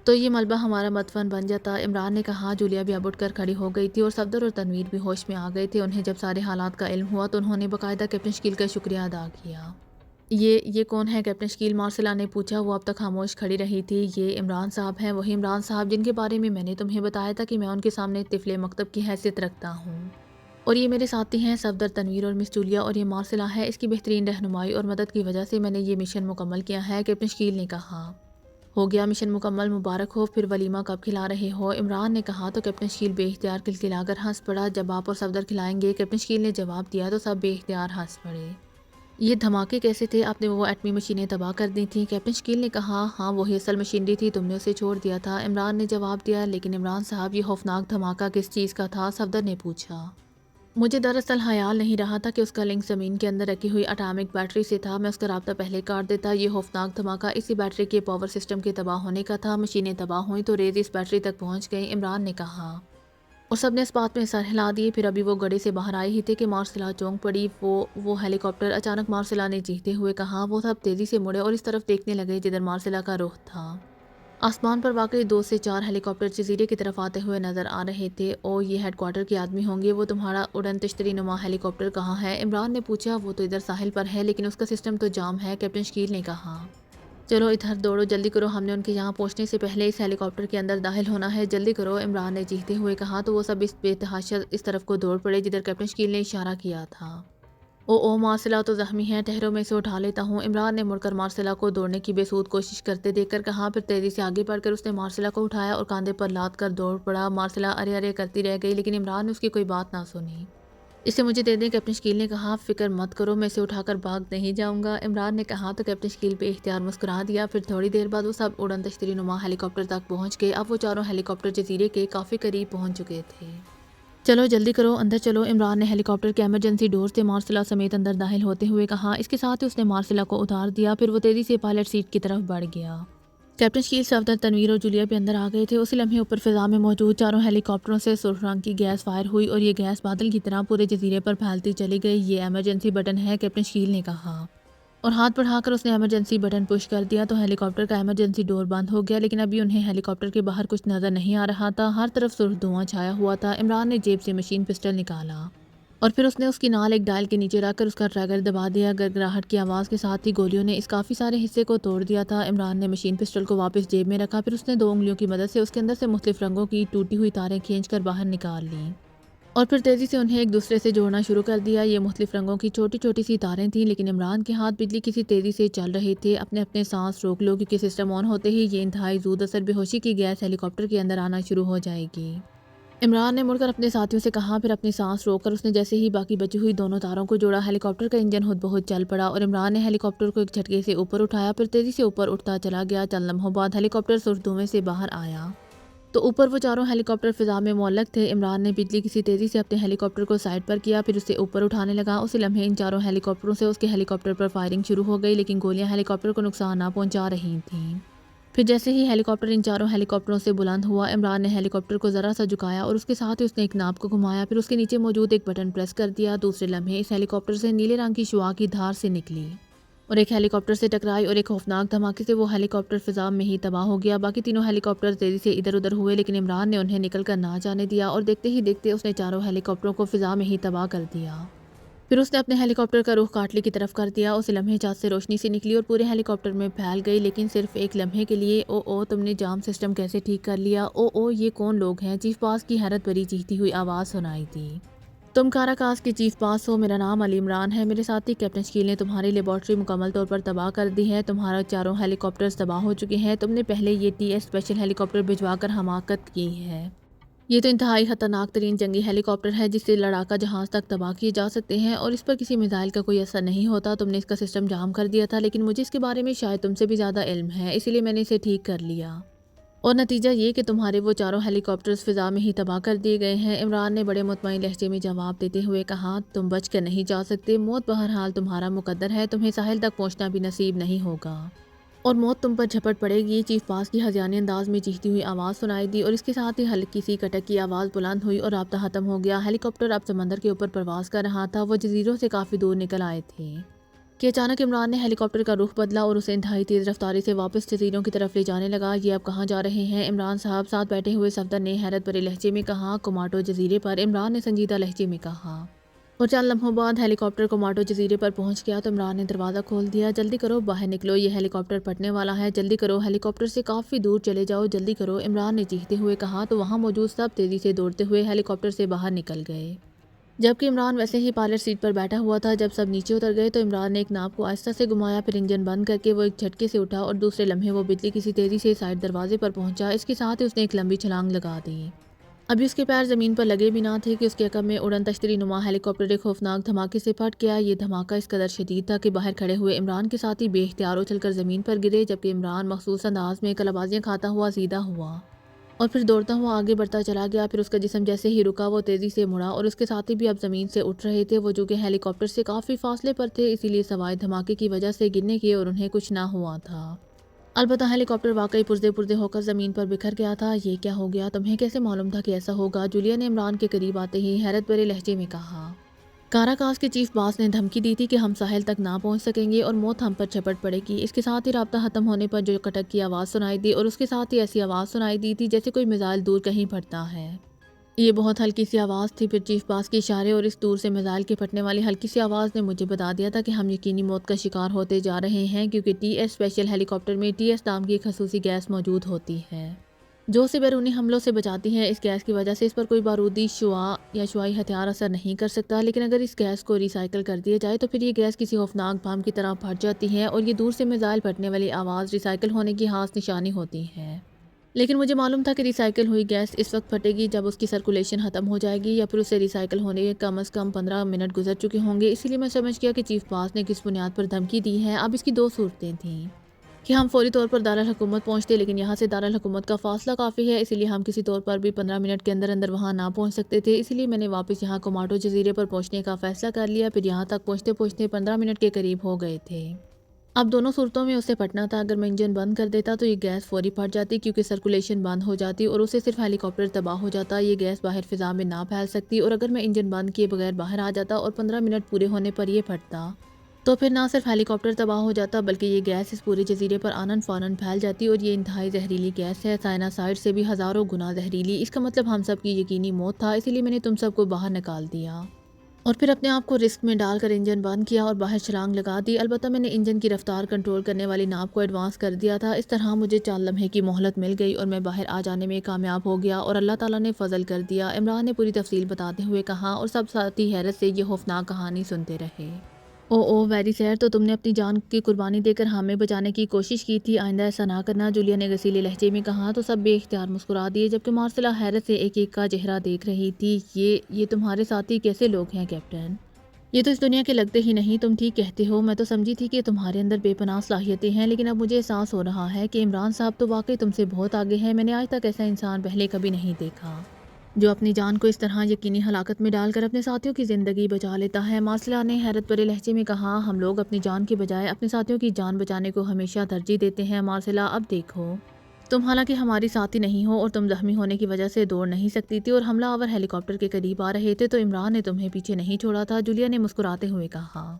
تو یہ ملبہ ہمارا مدفن بن جاتا، عمران نے کہا۔ جولیا بھی اب اٹھ کر کھڑی ہو گئی تھی اور صفدر اور تنویر بھی ہوش میں آ گئے تھے۔ انہیں جب سارے حالات کا علم ہوا تو انہوں نے باقاعدہ کیپٹن شکیل کا شکریہ ادا کیا۔ یہ کون ہے کیپٹن شکیل؟ مارسلا نے پوچھا۔ وہ اب تک خاموش کھڑی رہی تھی۔ یہ عمران صاحب ہیں، وہی عمران صاحب جن کے بارے میں میں نے تمہیں بتایا تھا کہ میں ان کے سامنے طفل مکتب کی حیثیت رکھتا ہوں، اور یہ میرے ساتھی ہیں صفدر، تنویر اور مس جولیا، اور یہ مارسلا ہے، اس کی بہترین رہنمائی اور مدد کی وجہ سے میں نے یہ مشن مکمل کیا ہے، کیپٹن شکیل نے کہا۔ ہو گیا مشن مکمل، مبارک ہو، پھر ولیمہ کب کھلا رہے ہو؟ عمران نے کہا۔ تو کیپٹن شکیل بے اختیار کلکلا کر ہنس پڑا۔ جب آپ اور صفدر کھلائیں گے، کیپٹن شکیل نے جواب دیا۔ تو سب بے اختیار ہنس پڑے۔ یہ دھماکے کیسے تھے؟ آپ نے وہ ایٹمی مشینیں تباہ کر دی تھیں، کیپٹن شکیل نے کہا۔ ہاں وہی اصل مشینری تھی، تم نے اسے چھوڑ دیا تھا، عمران نے جواب دیا۔ لیکن عمران صاحب، یہ خوفناک دھماکہ کس چیز کا تھا؟ صفدر نے پوچھا۔ مجھے دراصل خیال نہیں رہا تھا کہ اس کا لنک زمین کے اندر رکھی ہوئی اٹامک بیٹری سے تھا، میں اس کا رابطہ پہلے کاٹ دیتا۔ یہ خوفناک دھماکہ اسی بیٹری کے پاور سسٹم کے تباہ ہونے کا تھا، مشینیں تباہ ہوئیں تو ریز اس بیٹری تک پہنچ گئی، عمران نے کہا۔ اور سب نے اس بات میں سر ہلا دیے۔ پھر ابھی وہ گڑھے سے باہر آئے ہی تھے کہ مارسلا چونک پڑی۔ وہ ہیلی کاپٹر، اچانک مارسلا نے چیختے ہوئے کہا۔ وہ سب تیزی سے مڑے اور اس طرف دیکھنے لگے جدھر مارسلا کا رخ تھا۔ آسمان پر واقعی 2 سے 4 ہیلی کاپٹر جزیرے کی طرف آتے ہوئے نظر آ رہے تھے۔ یہ ہیڈ کوارٹر کے آدمی ہوں گے۔ وہ تمہارا اڑن تشتری نما ہیلی کاپٹر کہاں ہے؟ عمران نے پوچھا۔ وہ تو ادھر ساحل پر ہے، لیکن اس کا سسٹم تو جام ہے، کیپٹن شکیل نے کہا۔ چلو ادھر دوڑو، جلدی کرو، ہم نے ان کے یہاں پہنچنے سے پہلے اس ہیلی کاپٹر کے اندر داخل ہونا ہے، جلدی کرو، عمران نے چیختے ہوئے کہا۔ تو وہ سب اس بے تحاشا اس طرف کو دوڑ پڑے جدھر کیپٹن شکیل نے اشارہ کیا تھا۔ مارسلا تو زخمی ہے، ٹھہرو میں اسے اٹھا لیتا ہوں، عمران نے مڑ کر مارسلا کو دوڑنے کی بے سود کوشش کرتے دیکھ کر کہا۔ پھر تیزی سے آگے بڑھ کر اس نے مارسلا کو اٹھایا اور کاندھے پر لاد کر دوڑ پڑا۔ مارسلا ارے ارے کرتی رہ گئی، لیکن عمران نے اس کی کوئی بات نہ سنی۔ اسے مجھے دے دیں، کیپٹن شکیل نے کہا۔ فکر مت کرو، میں اسے اٹھا کر بھاگ نہیں جاؤں گا، عمران نے کہا تو کیپٹن شکیل بے اختیار مسکرا دیا۔ پھر تھوڑی دیر بعد وہ سب اڑن تشتری نما ہیلی کاپٹر تک پہنچ گئے۔ اب وہ چاروں ہیلی کاپٹر جزیرے کے کافی قریب پہنچ چکے تھے۔ چلو جلدی کرو، اندر چلو، عمران نے ہیلی کاپٹر کے ایمرجنسی ڈور سے مارسلا سمیت اندر داخل ہوتے ہوئے کہا۔ اس کے ساتھ ہی اس نے مارسلا کو اتار دیا، پھر وہ تیزی سے پائلٹ سیٹ کی طرف بڑھ گیا۔ کیپٹن شکیل، صفدر، تنویر اور جولیا بھی اندر آ گئے تھے۔ اسی لمحے اوپر فضا میں موجود چاروں ہیلی کاپٹروں سے سرخ رنگ کی گیس فائر ہوئی اور یہ گیس بادل کی طرح پورے جزیرے پر پھیلتی چلی گئی۔ یہ ایمرجنسی بٹن ہے، کیپٹن شکیل نے کہا، اور ہاتھ بڑھا کر اس نے ایمرجنسی بٹن پش کر دیا تو ہیلی کاپٹر کا ایمرجنسی ڈور بند ہو گیا، لیکن ابھی انہیں ہیلی کاپٹر کے باہر کچھ نظر نہیں آ رہا تھا۔ ہر طرف سرخ دھواں چھایا ہوا تھا۔ عمران نے جیب سے مشین پسٹل نکالا اور پھر اس نے اس کی نال ایک ڈائل کے نیچے رکھ کر اس کا ٹریگر دبا دیا۔ گڑگڑاہٹ کی آواز کے ساتھ ہی گولیوں نے اس کافی سارے حصے کو توڑ دیا تھا۔ عمران نے مشین پسٹل کو واپس جیب میں رکھا، پھر اس نے 2 انگلیوں کی مدد سے اس کے اندر سے مختلف رنگوں کی ٹوٹی ہوئی تاریں کھینچ کر باہر نکال لیں اور پھر تیزی سے انہیں ایک دوسرے سے جوڑنا شروع کر دیا۔ یہ مختلف رنگوں کی چھوٹی چھوٹی سی تاریں تھیں، لیکن عمران کے ہاتھ بجلی کسی تیزی سے چل رہے تھے۔ اپنے اپنے سانس روک لو، کیونکہ سسٹم آن ہوتے ہی یہ انتہائی زود اثر بے ہوشی کی گیس ہیلی کاپٹر کے اندر آنا شروع ہو جائے گی۔ عمران نے مڑ کر اپنے ساتھیوں سے کہا، پھر اپنی سانس روک کر اس نے جیسے ہی باقی بچی ہوئی دونوں تاروں کو جوڑا، ہیلی کاپٹر کا انجن خود بہت چل پڑا اور عمران نے ہیلی کاپٹر کو ایک جھٹکے سے اوپر اٹھایا، پھر تیزی سے اوپر اٹھتا چلا گیا۔ چند لمحوں بعد ہیلی کاپٹر سرخ دھوئیں سے باہر آیا تو اوپر وہ چاروں ہیلی کاپٹر فضا میں معلق تھے۔ عمران نے بجلی کسی تیزی سے اپنے ہیلی کاپٹر کو سائڈ پر کیا، پھر اسے اوپر اٹھانے لگا۔ اسی لمحے ان چاروں ہیلی کاپٹروں سے اس کے ہیلی کاپٹر پر فائرنگ شروع ہو گئی، لیکن گولیاں ہیلی کاپٹر کو نقصان نہ پہنچا رہی تھیں۔ پھر جیسے ہی ہیلی کاپٹر ان چاروں ہیلی کاپٹروں سے بلند ہوا، عمران نے ہیلی کاپٹر کو ذرا سا جھکایا اور اس کے ساتھ ہی اس نے ایک ناب کو گھمایا، پھر اس کے نیچے موجود ایک بٹن پریس کر دیا۔ دوسرے لمحے اس ہیلی کاپٹر سے نیلے رنگ کی شعاع کی دھار سے نکلی اور ایک ہیلی کاپٹر سے ٹکرائی اور ایک خوفناک دھماکے سے وہ ہیلی کاپٹر فضا میں ہی تباہ ہو گیا۔ باقی تینوں ہیلی کاپٹر تیزی سے ادھر ادھر ہوئے، لیکن عمران نے انہیں نکل کر نہ جانے دیا اور دیکھتے ہی دیکھتے اس نے چاروں ہیلی کاپٹروں کو فضا میں ہی تباہ کر دیا۔ پھر اس نے اپنے ہیلی کاپٹر کا رخ کاٹلی کی طرف کر دیا۔ اس لمحے چھت سے روشنی سی نکلی اور پورے ہیلی کاپٹر میں پھیل گئی، لیکن صرف ایک لمحے کے لیے۔ او تم نے جام سسٹم کیسے ٹھیک کر لیا؟ او یہ کون لوگ ہیں؟ چیف باس کی حیرت بھری چیختی ہوئی آواز سنائی دی۔ تم کاراکاس کے چیف باس ہو؟ میرا نام علی عمران ہے۔ میرے ساتھی کیپٹن شکیل نے تمہاری لیبارٹری مکمل طور پر تباہ کر دی ہے۔ تمہارا چاروں ہیلی کاپٹرز تباہ ہو چکے ہیں۔ تم نے پہلے یہ TS اسپیشل ہیلی کاپٹر بھجوا کر حماقت کی ہے۔ یہ تو انتہائی خطرناک ترین جنگی ہیلی کاپٹر ہے جس سے لڑاکا جہاز تک تباہ کیے جا سکتے ہیں اور اس پر کسی میزائل کا کوئی اثر نہیں ہوتا۔ تم نے اس کا سسٹم جام کر دیا تھا، لیکن مجھے اس کے بارے میں شاید تم سے بھی زیادہ علم ہے، اسی لیے میں نے اسے ٹھیک کر لیا۔ اور نتیجہ یہ کہ تمہارے وہ چاروں ہیلی کاپٹرز فضا میں ہی تباہ کر دیے گئے ہیں۔ عمران نے بڑے مطمئن لہجے میں جواب دیتے ہوئے کہا، تم بچ کر نہیں جا سکتے، موت بہرحال تمہارا مقدر ہے، تمہیں ساحل تک پہنچنا بھی نصیب نہیں ہوگا اور موت تم پر جھپٹ پڑے گی۔ چیف باس کی ہذیانی انداز میں چیختی ہوئی آواز سنائی دی اور اس کے ساتھ ہی ہلکی سی کٹک کی آواز بلند ہوئی اور رابطہ ختم ہو گیا۔ ہیلی کاپٹر اب سمندر کے اوپر پرواز کر رہا تھا۔ وہ جزیروں سے کافی دور نکل آئے تھے کہ اچانک عمران نے ہیلی کاپٹر کا رخ بدلا اور اسے انتہائی تیز رفتاری سے واپس جزیروں کی طرف لے جانے لگا۔ یہ اب کہاں جا رہے ہیں عمران صاحب؟ ساتھ بیٹھے ہوئے صفدر نے حیرت بھرے لہجے میں کہا۔ کوماٹو جزیرے پر، عمران نے سنجیدہ لہجے میں کہا۔ اور چند لمحوں بعد ہیلی کاپٹر کوماٹو جزیرے پر پہنچ گیا تو عمران نے دروازہ کھول دیا۔ جلدی کرو، باہر نکلو، یہ ہیلی کاپٹر پھٹنے والا ہے، جلدی کرو، ہیلی کاپٹر سے کافی دور چلے جاؤ، جلدی کرو، عمران نے چیختے ہوئے کہا تو وہاں موجود سب تیزی سے دوڑتے ہوئے ہیلی کاپٹر سے باہر نکل گئے۔ جبکہ عمران ویسے ہی پائلٹ سیٹ پر بیٹھا ہوا تھا۔ جب سب نیچے اتر گئے تو عمران نے ایک ناب کو آہستہ سے گھمایا، پھر انجن بند کر کے وہ ایک جھٹکے سے اٹھا اور دوسرے لمحے وہ بجلی کسی تیزی سے سائڈ دروازے پر پہنچا۔ اس کے ساتھ ہی اس نے ایک لمبی چھلانگ لگا دی۔ ابھی اس کے پیر زمین پر لگے بھی نہ تھے کہ اس کے عقب میں اڑن تشتری نما ہیلی کاپٹر ایک خوفناک دھماکے سے پھٹ گیا۔ یہ دھماکہ اس قدر شدید تھا کہ باہر کھڑے ہوئے عمران کے ساتھی بے اختیار اچھل کر زمین پر گرے، جبکہ عمران مخصوص انداز میں کلابازیاں کھاتا ہوا سیدھا ہوا اور پھر دوڑتا ہوا آگے بڑھتا چلا گیا۔ پھر اس کا جسم جیسے ہی رکا وہ تیزی سے مڑا اور اس کے ساتھی بھی اب زمین سے اٹھ رہے تھے۔ وہ جو کہ ہیلی کاپٹر سے کافی فاصلے پر تھے، اسی لیے سوائے دھماکے کی وجہ سے گرنے کے اور انہیں کچھ نہ ہوا تھا۔ البتہ ہیلی کاپٹر واقعی پرزے پرزے ہو کر زمین پر بکھر گیا تھا۔ یہ کیا ہو گیا؟ تمہیں کیسے معلوم تھا کہ ایسا ہوگا؟ جولیا نے عمران کے قریب آتے ہی حیرت بھرے لہجے میں کہا۔ کاراکاس کے چیف باس نے دھمکی دی تھی کہ ہم ساحل تک نہ پہنچ سکیں گے اور موت ہم پر جھپٹ پڑے گی۔ اس کے ساتھ ہی رابطہ ختم ہونے پر جو کٹک کی آواز سنائی دی اور اس کے ساتھ ہی ایسی آواز سنائی دی تھی جیسے کوئی میزائل دور کہیں پھٹتا ہے۔ یہ بہت ہلکی سی آواز تھی۔ پھر چیف باس کے اشارے اور اس دور سے میزائل کے پھٹنے والی ہلکی سی آواز نے مجھے بتا دیا تھا کہ ہم یقینی موت کا شکار ہوتے جا رہے ہیں، کیونکہ TS اسپیشل ہیلی کاپٹر میں TS نام کی ایک خصوصی گیس موجود ہوتی ہے جو اسے بیرونی حملوں سے بچاتی ہے۔ اس گیس کی وجہ سے اس پر کوئی بارودی شعاع یا شعاعی ہتھیار اثر نہیں کر سکتا، لیکن اگر اس گیس کو ری سائیکل کر دیا جائے تو پھر یہ گیس کسی خوفناک بم کی طرح پھٹ جاتی ہے اور یہ دور سے میزائل پھٹنے والی آواز ری سائیکل ہونے کی خاص نشانی ہوتی ہے۔ لیکن مجھے معلوم تھا کہ ریسائیکل ہوئی گیس اس وقت پھٹے گی جب اس کی سرکولیشن ختم ہو جائے گی یا پھر اسے ریسائیکل ہونے کے کم از کم 15 منٹ گزر چکے ہوں گے۔ اسی لیے میں سمجھ گیا کہ چیف باس نے کس بنیاد پر دھمکی دی ہے۔ اب اس کی دو صورتیں تھیں کہ ہم فوری طور پر دارالحکومت پہنچتے، لیکن یہاں سے دارالحکومت کا فاصلہ کافی ہے، اسی لیے ہم کسی طور پر بھی 15 منٹ کے اندر اندر وہاں نہ پہنچ سکتے تھے۔ اسی لیے میں نے واپس یہاں کوماٹو جزیرے پر پہنچنے کا فیصلہ کر لیا۔ پھر یہاں تک پہنچتے پہنچتے 15 منٹ کے قریب ہو گئے تھے۔ اب دونوں صورتوں میں اسے پھٹنا تھا۔ اگر میں انجن بند کر دیتا تو یہ گیس فوری پھٹ جاتی کیونکہ سرکولیشن بند ہو جاتی اور اسے صرف ہیلی کاپٹر تباہ ہو جاتا۔ یہ گیس باہر فضا میں نہ پھیل سکتی، اور اگر میں انجن بند کیے بغیر باہر آ جاتا اور 15 منٹ پورے ہونے پر یہ پھٹتا تو پھر نہ صرف ہیلی کاپٹر تباہ ہو جاتا بلکہ یہ گیس اس پورے جزیرے پر آنن فانن پھیل جاتی، اور یہ انتہائی زہریلی گیس ہے، سائناسائڈ سے بھی ہزاروں گنا زہریلی۔ اس کا مطلب ہم سب کی یقینی موت تھا، اسی لیے میں نے تم سب کو باہر نکال دیا اور پھر اپنے آپ کو رسک میں ڈال کر انجن بند کیا اور باہر چھلانگ لگا دی۔ البتہ میں نے انجن کی رفتار کنٹرول کرنے والی ناپ کو ایڈوانس کر دیا تھا۔ اس طرح مجھے چند لمحے کی مہلت مل گئی اور میں باہر آ جانے میں کامیاب ہو گیا، اور اللہ تعالیٰ نے فضل کر دیا، عمران نے پوری تفصیل بتاتے ہوئے کہا، اور سب ساتھی حیرت سے یہ خوفناک کہانی سنتے رہے۔ او ویری سیڈ، تو تم نے اپنی جان کی قربانی دے کر ہمیں بچانے کی کوشش کی تھی، آئندہ ایسا نہ کرنا، جولیا نے غصیلے لہجے میں کہا۔ تو سب بے اختیار مسکرا دیے، جبکہ مارسلا حیرت سے ایک ایک کا چہرہ دیکھ رہی تھی۔ یہ تمہارے ساتھی کیسے لوگ ہیں کیپٹن؟ یہ تو اس دنیا کے لگتے ہی نہیں، تم ٹھیک کہتے ہو، میں تو سمجھی تھی کہ تمہارے اندر بے پناہ صلاحیتیں ہیں، لیکن اب مجھے احساس ہو رہا ہے کہ عمران صاحب تو واقعی تم سے بہت آگے ہیں۔ میں نے آج تک ایسا انسان پہلے کبھی نہیں دیکھا جو اپنی جان کو اس طرح یقینی ہلاکت میں ڈال کر اپنے ساتھیوں کی زندگی بچا لیتا ہے۔ مارسلا نے حیرت بھرے لہجے میں کہا، ہم لوگ اپنی جان کی بجائے اپنے ساتھیوں کی جان بچانے کو ہمیشہ ترجیح دیتے ہیں مارسلا، اب دیکھو تم حالانکہ ہماری ساتھی نہیں ہو اور تم زخمی ہونے کی وجہ سے دوڑ نہیں سکتی تھی اور حملہ آور ہیلی کاپٹر کے قریب آ رہے تھے تو عمران نے تمہیں پیچھے نہیں چھوڑا تھا، جولیا نے مسکراتے ہوئے کہا۔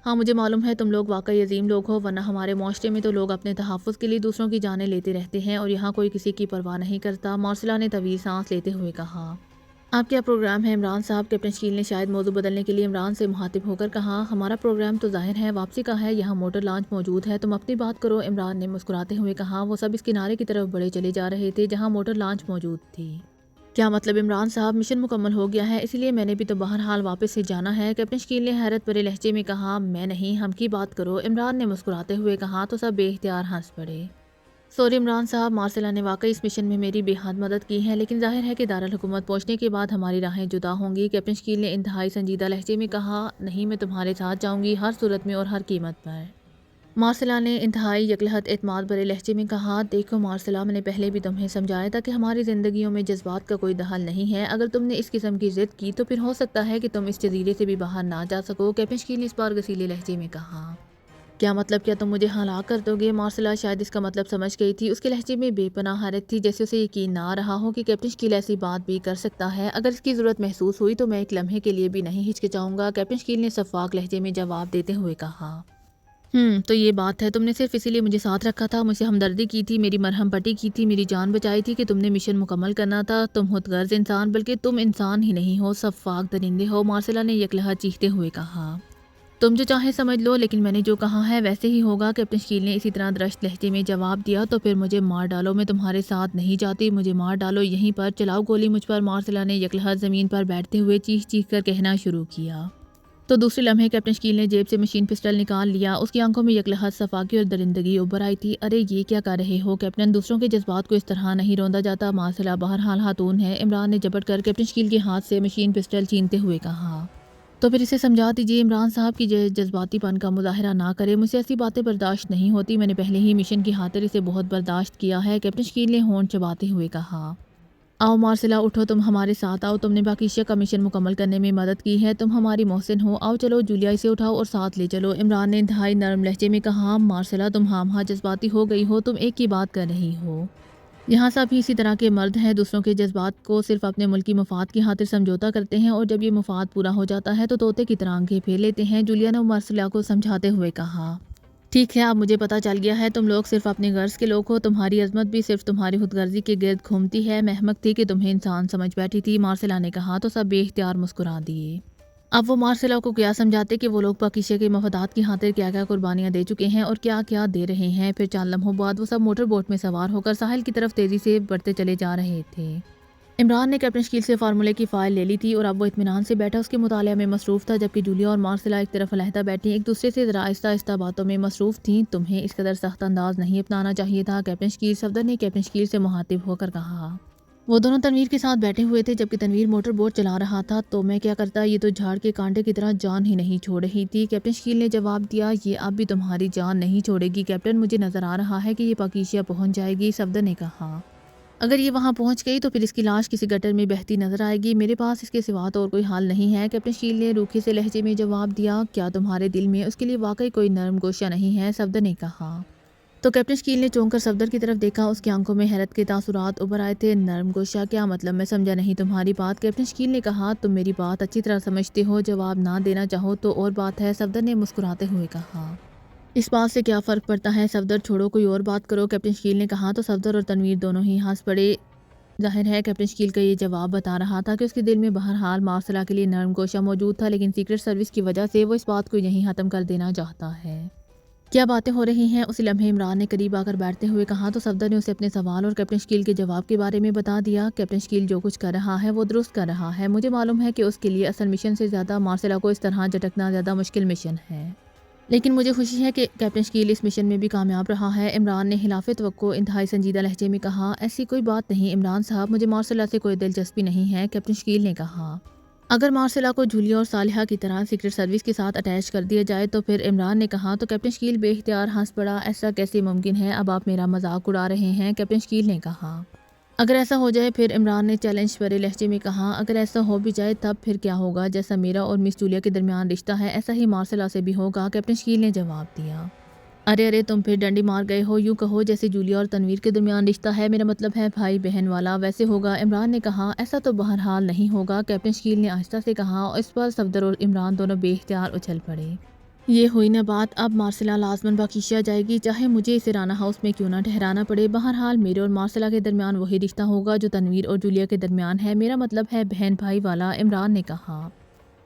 ہاں مجھے معلوم ہے تم لوگ واقعی عظیم لوگ ہو، ورنہ ہمارے معاشرے میں تو لوگ اپنے تحفظ کے لیے دوسروں کی جانیں لیتے رہتے ہیں اور یہاں کوئی کسی کی پرواہ نہیں کرتا، مارسلا نے طویل سانس لیتے ہوئے کہا۔ آپ کیا پروگرام ہے عمران صاحب؟ کیپٹن شکیل نے شاید موضوع بدلنے کے لیے عمران سے مخاطب ہو کر کہا۔ ہمارا پروگرام تو ظاہر ہے واپسی کا ہے، یہاں موٹر لانچ موجود ہے، تم اپنی بات کرو، عمران نے مسکراتے ہوئے کہا۔ وہ سب اس کنارے کی طرف بڑھے چلے جا رہے تھے جہاں موٹر لانچ موجود تھی۔ کیا مطلب عمران صاحب؟ مشن مکمل ہو گیا ہے، اسی لیے میں نے بھی تو بہرحال واپس سے جانا ہے، کیپٹن شکیل نے حیرت بھرے لہجے میں کہا۔ میں نہیں، ہم کی بات کرو، عمران نے مسکراتے ہوئے کہا، تو سب بے اختیار ہنس پڑے۔ سوری عمران صاحب، مارسلا نے واقعی اس مشن میں میری بے حد مدد کی ہے، لیکن ظاہر ہے کہ دارالحکومت پہنچنے کے بعد ہماری راہیں جدا ہوں گی، کیپٹن شکیل نے انتہائی سنجیدہ لہجے میں کہا۔ نہیں، میں تمہارے ساتھ جاؤں گی، ہر صورت میں اور ہر قیمت پر، مارسلا نے انتہائی یکلہت اعتماد بھرے لہجے میں کہا۔ دیکھو مارسلا، میں نے پہلے بھی تمہیں سمجھایا تھا کہ ہماری زندگیوں میں جذبات کا کوئی دخل نہیں ہے، اگر تم نے اس قسم کی ضد کی تو پھر ہو سکتا ہے کہ تم اس جزیرے سے بھی باہر نہ جا سکو، کیپٹن شکیل نے اس بار غصیلے لہجے میں کہا۔ کیا مطلب؟ کیا تم مجھے ہلاک کر دو گے؟ مارسلا شاید اس کا مطلب سمجھ گئی تھی، اس کے لہجے میں بے پناہ حیرت تھی، جیسے اسے یقین نہ آ رہا ہو کہ کیپٹن شکیل ایسی بات بھی کر سکتا ہے۔ اگر اس کی ضرورت محسوس ہوئی تو میں ایک لمحے کے لیے بھی نہیں ہچکچاؤں گا، کیپٹن شکیل نے شفاق لہجے میں جواب دیتے ہوئے کہا۔ تو یہ بات ہے، تم نے صرف اسی لیے مجھے ساتھ رکھا تھا، مجھ سے ہمدردی کی تھی، میری مرہم پٹی کی تھی، میری جان بچائی تھی کہ تم نے مشن مکمل کرنا تھا، تم خود غرض انسان، بلکہ تم انسان ہی نہیں ہو، شفاق درندے ہو، مارسلا نے یکلہت چیختے ہوئے کہا۔ تم جو چاہے سمجھ لو، لیکن میں نے جو کہا ہے ویسے ہی ہوگا، کیپٹن شکیل نے اسی طرح درشت لہجے میں جواب دیا۔ تو پھر مجھے مار ڈالو، میں تمہارے ساتھ نہیں جاتی، مجھے مار ڈالو یہیں پر، چلاؤ گولی مجھ پر، مارسلا نے یکلہت زمین پر بیٹھتے ہوئے چیخ چیخ کر کہنا شروع کیا۔ تو دوسرے لمحے کیپٹن شکیل نے جیب سے مشین پسٹل نکال لیا، اس کی آنکھوں میں یکلہت صفاقی اور درندگی ابھر آئی تھی۔ ارے یہ کیا کر رہے ہو کیپٹن؟ دوسروں کے جذبات کو اس طرح نہیں روندا جاتا، مارسلا بہرحال خاتون ہے، عمران نے جبٹ کر کیپٹن شکیل کے ہاتھ سے مشین پسٹل چھینتے ہوئے کہا۔ تو پھر اسے سمجھا دیجیے عمران صاحب کی جذباتی پن کا مظاہرہ نہ کرے، مجھ سے ایسی باتیں برداشت نہیں ہوتی، میں نے پہلے ہی مشن کی خاطر اسے بہت برداشت کیا ہے، کیپٹن شکیل نے ہونٹ چباتے ہوئے کہا۔ آؤ مارسلا، اٹھو، تم ہمارے ساتھ آؤ، تم نے باقیشہ کا مشن مکمل کرنے میں مدد کی ہے، تم ہماری محسن ہو، آؤ چلو، جولیا اسے اٹھاؤ اور ساتھ لے چلو، عمران نے انتہائی نرم لہجے میں کہا۔ مارسلا، تم ہاں جذباتی ہو گئی ہو، تم ایک کی بات کر رہی ہو، یہاں سب ہی اسی طرح کے مرد ہیں، دوسروں کے جذبات کو صرف اپنے ملکی مفاد کی خاطر سمجھوتا کرتے ہیں اور جب یہ مفاد پورا ہو جاتا ہے تو طوطے کی طرح آنکھیں پھیر لیتے ہیں، جولیا نے مارسلا کو سمجھاتے ہوئے کہا۔ ٹھیک ہے، اب مجھے پتہ چل گیا ہے، تم لوگ صرف اپنے غرض کے لوگ ہو، تمہاری عظمت بھی صرف تمہاری خود غرضی کے گرد گھومتی ہے، میں احمق تھی کہ تمہیں انسان سمجھ بیٹھی تھی، مارسلا نے کہا۔ تو سب بے اختیار مسکرا دیے۔ اب وہ مارسلا کو کیا سمجھاتے کہ وہ لوگ باقیشہ کے مفادات کی خاطر کیا کیا قربانیاں دے چکے ہیں اور کیا کیا دے رہے ہیں۔ پھر چند لمحوں بعد وہ سب موٹر بوٹ میں سوار ہو کر ساحل کی طرف تیزی سے بڑھتے چلے جا رہے تھے۔ عمران نے کیپٹن شکیل سے فارمولے کی فائل لے لی تھی اور اب وہ اطمینان سے بیٹھا اس کے مطالعہ میں مصروف تھا، جبکہ جولیا اور مارسلا ایک طرف علیحدہ بیٹھی ایک دوسرے سے ذرا آہستہ آہستہ باتوں میں مصروف تھیں۔ تمہیں اس قدر سخت انداز نہیں اپنانا چاہیے تھا کیپٹن شکیل، صفدر نے کیپٹن شکیل سے مخاطب ہو کر کہا۔ وہ دونوں تنویر کے ساتھ بیٹھے ہوئے تھے جبکہ تنویر موٹر بوٹ چلا رہا تھا۔ تو میں کیا کرتا، یہ تو جھاڑ کے کانٹے کی طرح جان ہی نہیں چھوڑ رہی تھی، کیپٹن شکیل نے جواب دیا۔ یہ اب بھی تمہاری جان نہیں چھوڑے گی کیپٹن، مجھے نظر آ رہا ہے کہ یہ پاکیزہ پہنچ جائے گی، صفدر نے کہا۔ اگر یہ وہاں پہنچ گئی تو پھر اس کی لاش کسی گٹر میں بہتی نظر آئے گی، میرے پاس اس کے سوا تو اور کوئی حال نہیں ہے، کیپٹن شکیل نے روکھے سے لہجے میں جواب دیا۔ کیا تمہارے دل میں اس کے لیے واقعی کوئی نرم گوشہ نہیں ہے، صفدر نے کہا۔ تو کیپٹن شکیل نے چونک کر صفدر کی طرف دیکھا، اس کی آنکھوں میں حیرت کے تاثرات ابھر آئے تھے۔ نرم گوشہ کیا مطلب، میں سمجھا نہیں تمہاری بات، کیپٹن شکیل نے کہا۔ تم میری بات اچھی طرح سمجھتے ہو، جواب نہ دینا چاہو تو اور بات ہے، صفدر نے مسکراتے ہوئے کہا۔ اس بات سے کیا فرق پڑتا ہے صفدر، چھوڑو کوئی اور بات کرو، کیپٹن شکیل نے کہا۔ تو صفدر اور تنویر دونوں ہی ہنس پڑے۔ ظاہر ہے کیپٹن شکیل کا یہ جواب بتا رہا تھا کہ اس کے دل میں بہرحال مارسلا کے لیے نرم گوشہ موجود تھا، لیکن سیکرٹ سروس کی وجہ سے وہ اس بات کو یہیں ختم کر دینا چاہتا ہے۔ کیا باتیں ہو رہی ہیں، اسی لمحے عمران نے قریب آ کر بیٹھتے ہوئے کہا۔ تو صفدر نے اسے اپنے سوال اور کیپٹن شکیل کے جواب کے بارے میں بتا دیا۔ کیپٹن شکیل جو کچھ کر رہا ہے وہ درست کر رہا ہے، مجھے معلوم ہے کہ اس کے لیے اصل مشن سے زیادہ مارسلا کو اس طرح جھٹکنا زیادہ مشکل مشن ہے، لیکن مجھے خوشی ہے کہ کیپٹن شکیل اس مشن میں بھی کامیاب رہا ہے، عمران نے خلاف توقع انتہائی سنجیدہ لہجے میں کہا۔ ایسی کوئی بات نہیں عمران صاحب، مجھے مارسلا سے کوئی دلچسپی نہیں ہے، کیپٹن شکیل نے کہا۔ اگر مارسلا کو جولیا اور صالحہ کی طرح سیکرٹ سروس کے ساتھ اٹیچ کر دیا جائے تو پھر، عمران نے کہا۔ تو کیپٹن شکیل بے اختیار ہنس پڑا۔ ایسا کیسے ممکن ہے، اب آپ میرا مذاق اڑا رہے ہیں، کیپٹن شکیل نے کہا۔ اگر ایسا ہو جائے پھر، عمران نے چیلنج بھرے لہجے میں کہا۔ اگر ایسا ہو بھی جائے تب پھر کیا ہوگا، جیسا میرا اور مس جولیا کے درمیان رشتہ ہے ایسا ہی مارسلا سے بھی ہوگا، کیپٹن شکیل نے جواب دیا۔ ارے تم پھر ڈنڈی مار گئے ہو، یوں کہو جیسے جولیا اور تنویر کے درمیان رشتہ ہے، میرا مطلب ہے بھائی بہن والا، ویسے ہوگا، عمران نے کہا۔ ایسا تو بہرحال نہیں ہوگا، کیپٹن شکیل نے آہستہ سے کہا، اور اس پر صفدر اور عمران دونوں بے اختیار اچھل پڑے۔ یہ ہوئی نہ بات، اب مارسلا لازماً پاکیزہ جائے گی، چاہے مجھے اسے رانا ہاؤس میں کیوں نہ ٹھہرانا پڑے، بہرحال میرے اور مارسلا کے درمیان وہی رشتہ ہوگا جو تنویر اور جولیا کے درمیان ہے، میرا مطلب ہے بہن بھائی والا، عمران نے کہا۔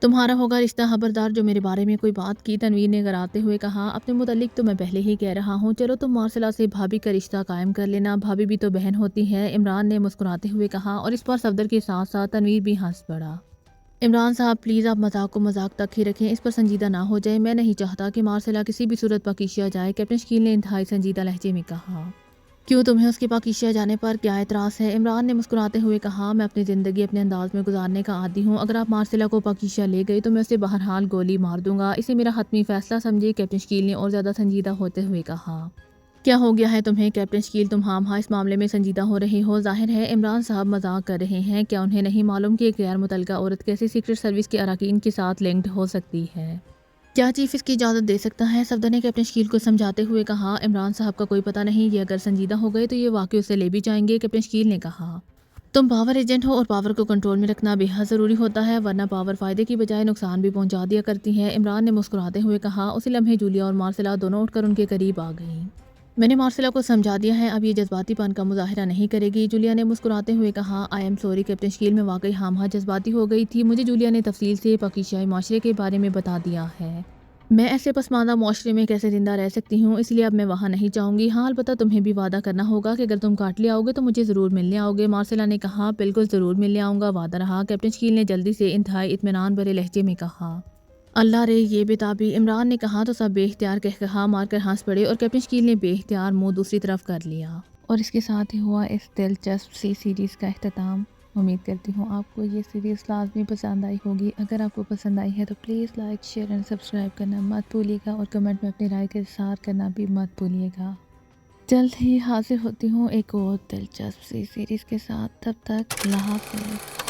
تمہارا ہوگا رشتہ خبردار جو میرے بارے میں کوئی بات کی، تنویر نے گراتے ہوئے کہا۔ اپنے متعلق تو میں پہلے ہی کہہ رہا ہوں، چلو تم مارسلا سے بھابھی کا رشتہ قائم کر لینا، بھابھی بھی تو بہن ہوتی ہے، عمران نے مسکراتے ہوئے کہا، اور اس پر صفدر کے ساتھ ساتھ تنویر بھی ہنس پڑا۔ عمران صاحب پلیز آپ مذاق کو مذاق تک ہی رکھیں، اس پر سنجیدہ نہ ہو جائے، میں نہیں چاہتا کہ مارسلا کسی بھی صورت پاکیزہ جائے، کیپٹن شکیل نے انتہائی سنجیدہ لہجے میں کہا۔ کیوں، تمہیں اس کے پاکیزہ جانے پر کیا اعتراض ہے، عمران نے مسکراتے ہوئے کہا۔ میں اپنی زندگی اپنے انداز میں گزارنے کا عادی ہوں، اگر آپ مارسلا کو پاکیزہ لے گئے تو میں اسے بہرحال گولی مار دوں گا، اسے میرا حتمی فیصلہ سمجھے، کیپٹن شکیل نے اور زیادہ سنجیدہ ہوتے ہوئے کہا۔ کیا ہو گیا ہے تمہیں کیپٹن شکیل، تم ہاں اس معاملے میں سنجیدہ ہو رہے ہو، ظاہر ہے عمران صاحب مذاق کر رہے ہیں، کیا انہیں نہیں معلوم کہ ایک غیر متعلقہ عورت کیسے سیکرٹ سروس کے اراکین کے ساتھ لنکڈ ہو سکتی ہے، کیا چیف اس کی اجازت دے سکتا ہے، صفدر نے کیپٹن شکیل کو سمجھاتے ہوئے کہا۔ عمران صاحب کا کوئی پتہ نہیں، یہ اگر سنجیدہ ہو گئے تو یہ واقعی اسے لے بھی جائیں گے، کیپٹن شکیل نے کہا۔ تم پاور ایجنٹ ہو اور پاور کو کنٹرول میں رکھنا بے حد ضروری ہوتا ہے، ورنہ پاور فائدے کی بجائے نقصان بھی پہنچا دیا کرتی ہے، عمران نے مسکراتے ہوئے کہا۔ اسی لمحے جولیا اور مارسلا دونوں اٹھ کر ان کے قریب آ گئیں۔ میں نے مارسلا کو سمجھا دیا ہے، اب یہ جذباتی پن کا مظاہرہ نہیں کرے گی، جولیا نے مسکراتے ہوئے کہا۔ I am sorry captain Shakeel, میں واقعی ہاں جذباتی ہو گئی تھی، مجھے جولیا نے تفصیل سے پاکیزہ معاشرے کے بارے میں بتا دیا ہے، میں ایسے پسماندہ معاشرے میں کیسے زندہ رہ سکتی ہوں، اس لیے اب میں وہاں نہیں جاؤں گی، ہاں البتہ تمہیں بھی وعدہ کرنا ہوگا کہ اگر تم کارٹلے آؤ گے تو مجھے ضرور ملنے آؤ گے، مارسلا نے کہا۔ بالکل ضرور ملنے آؤں گا، وعدہ رہا، کیپٹن شکیل نے جلدی سے انتہائی اطمینان بھرے لہجے میں کہا۔ اللہ رے یہ بتابی، عمران نے کہا۔ تو سب بے اختیار کہا مار کر ہنس پڑے اور کیپٹن شکیل نے بے اختیار منہ دوسری طرف کر لیا، اور اس کے ساتھ ہی ہوا اس دلچسپ سی سیریز کا اختتام۔ امید کرتی ہوں آپ کو یہ سیریز لازمی پسند آئی ہوگی، اگر آپ کو پسند آئی ہے تو please like share and subscribe کرنا مت بھولیے گا، اور کمنٹ میں اپنی رائے کا اظہار کرنا بھی مت بھولیے گا۔ جلد ہی حاضر ہوتی ہوں ایک اور دلچسپ سی سیریز کے ساتھ، تب تک اللہ حافظ۔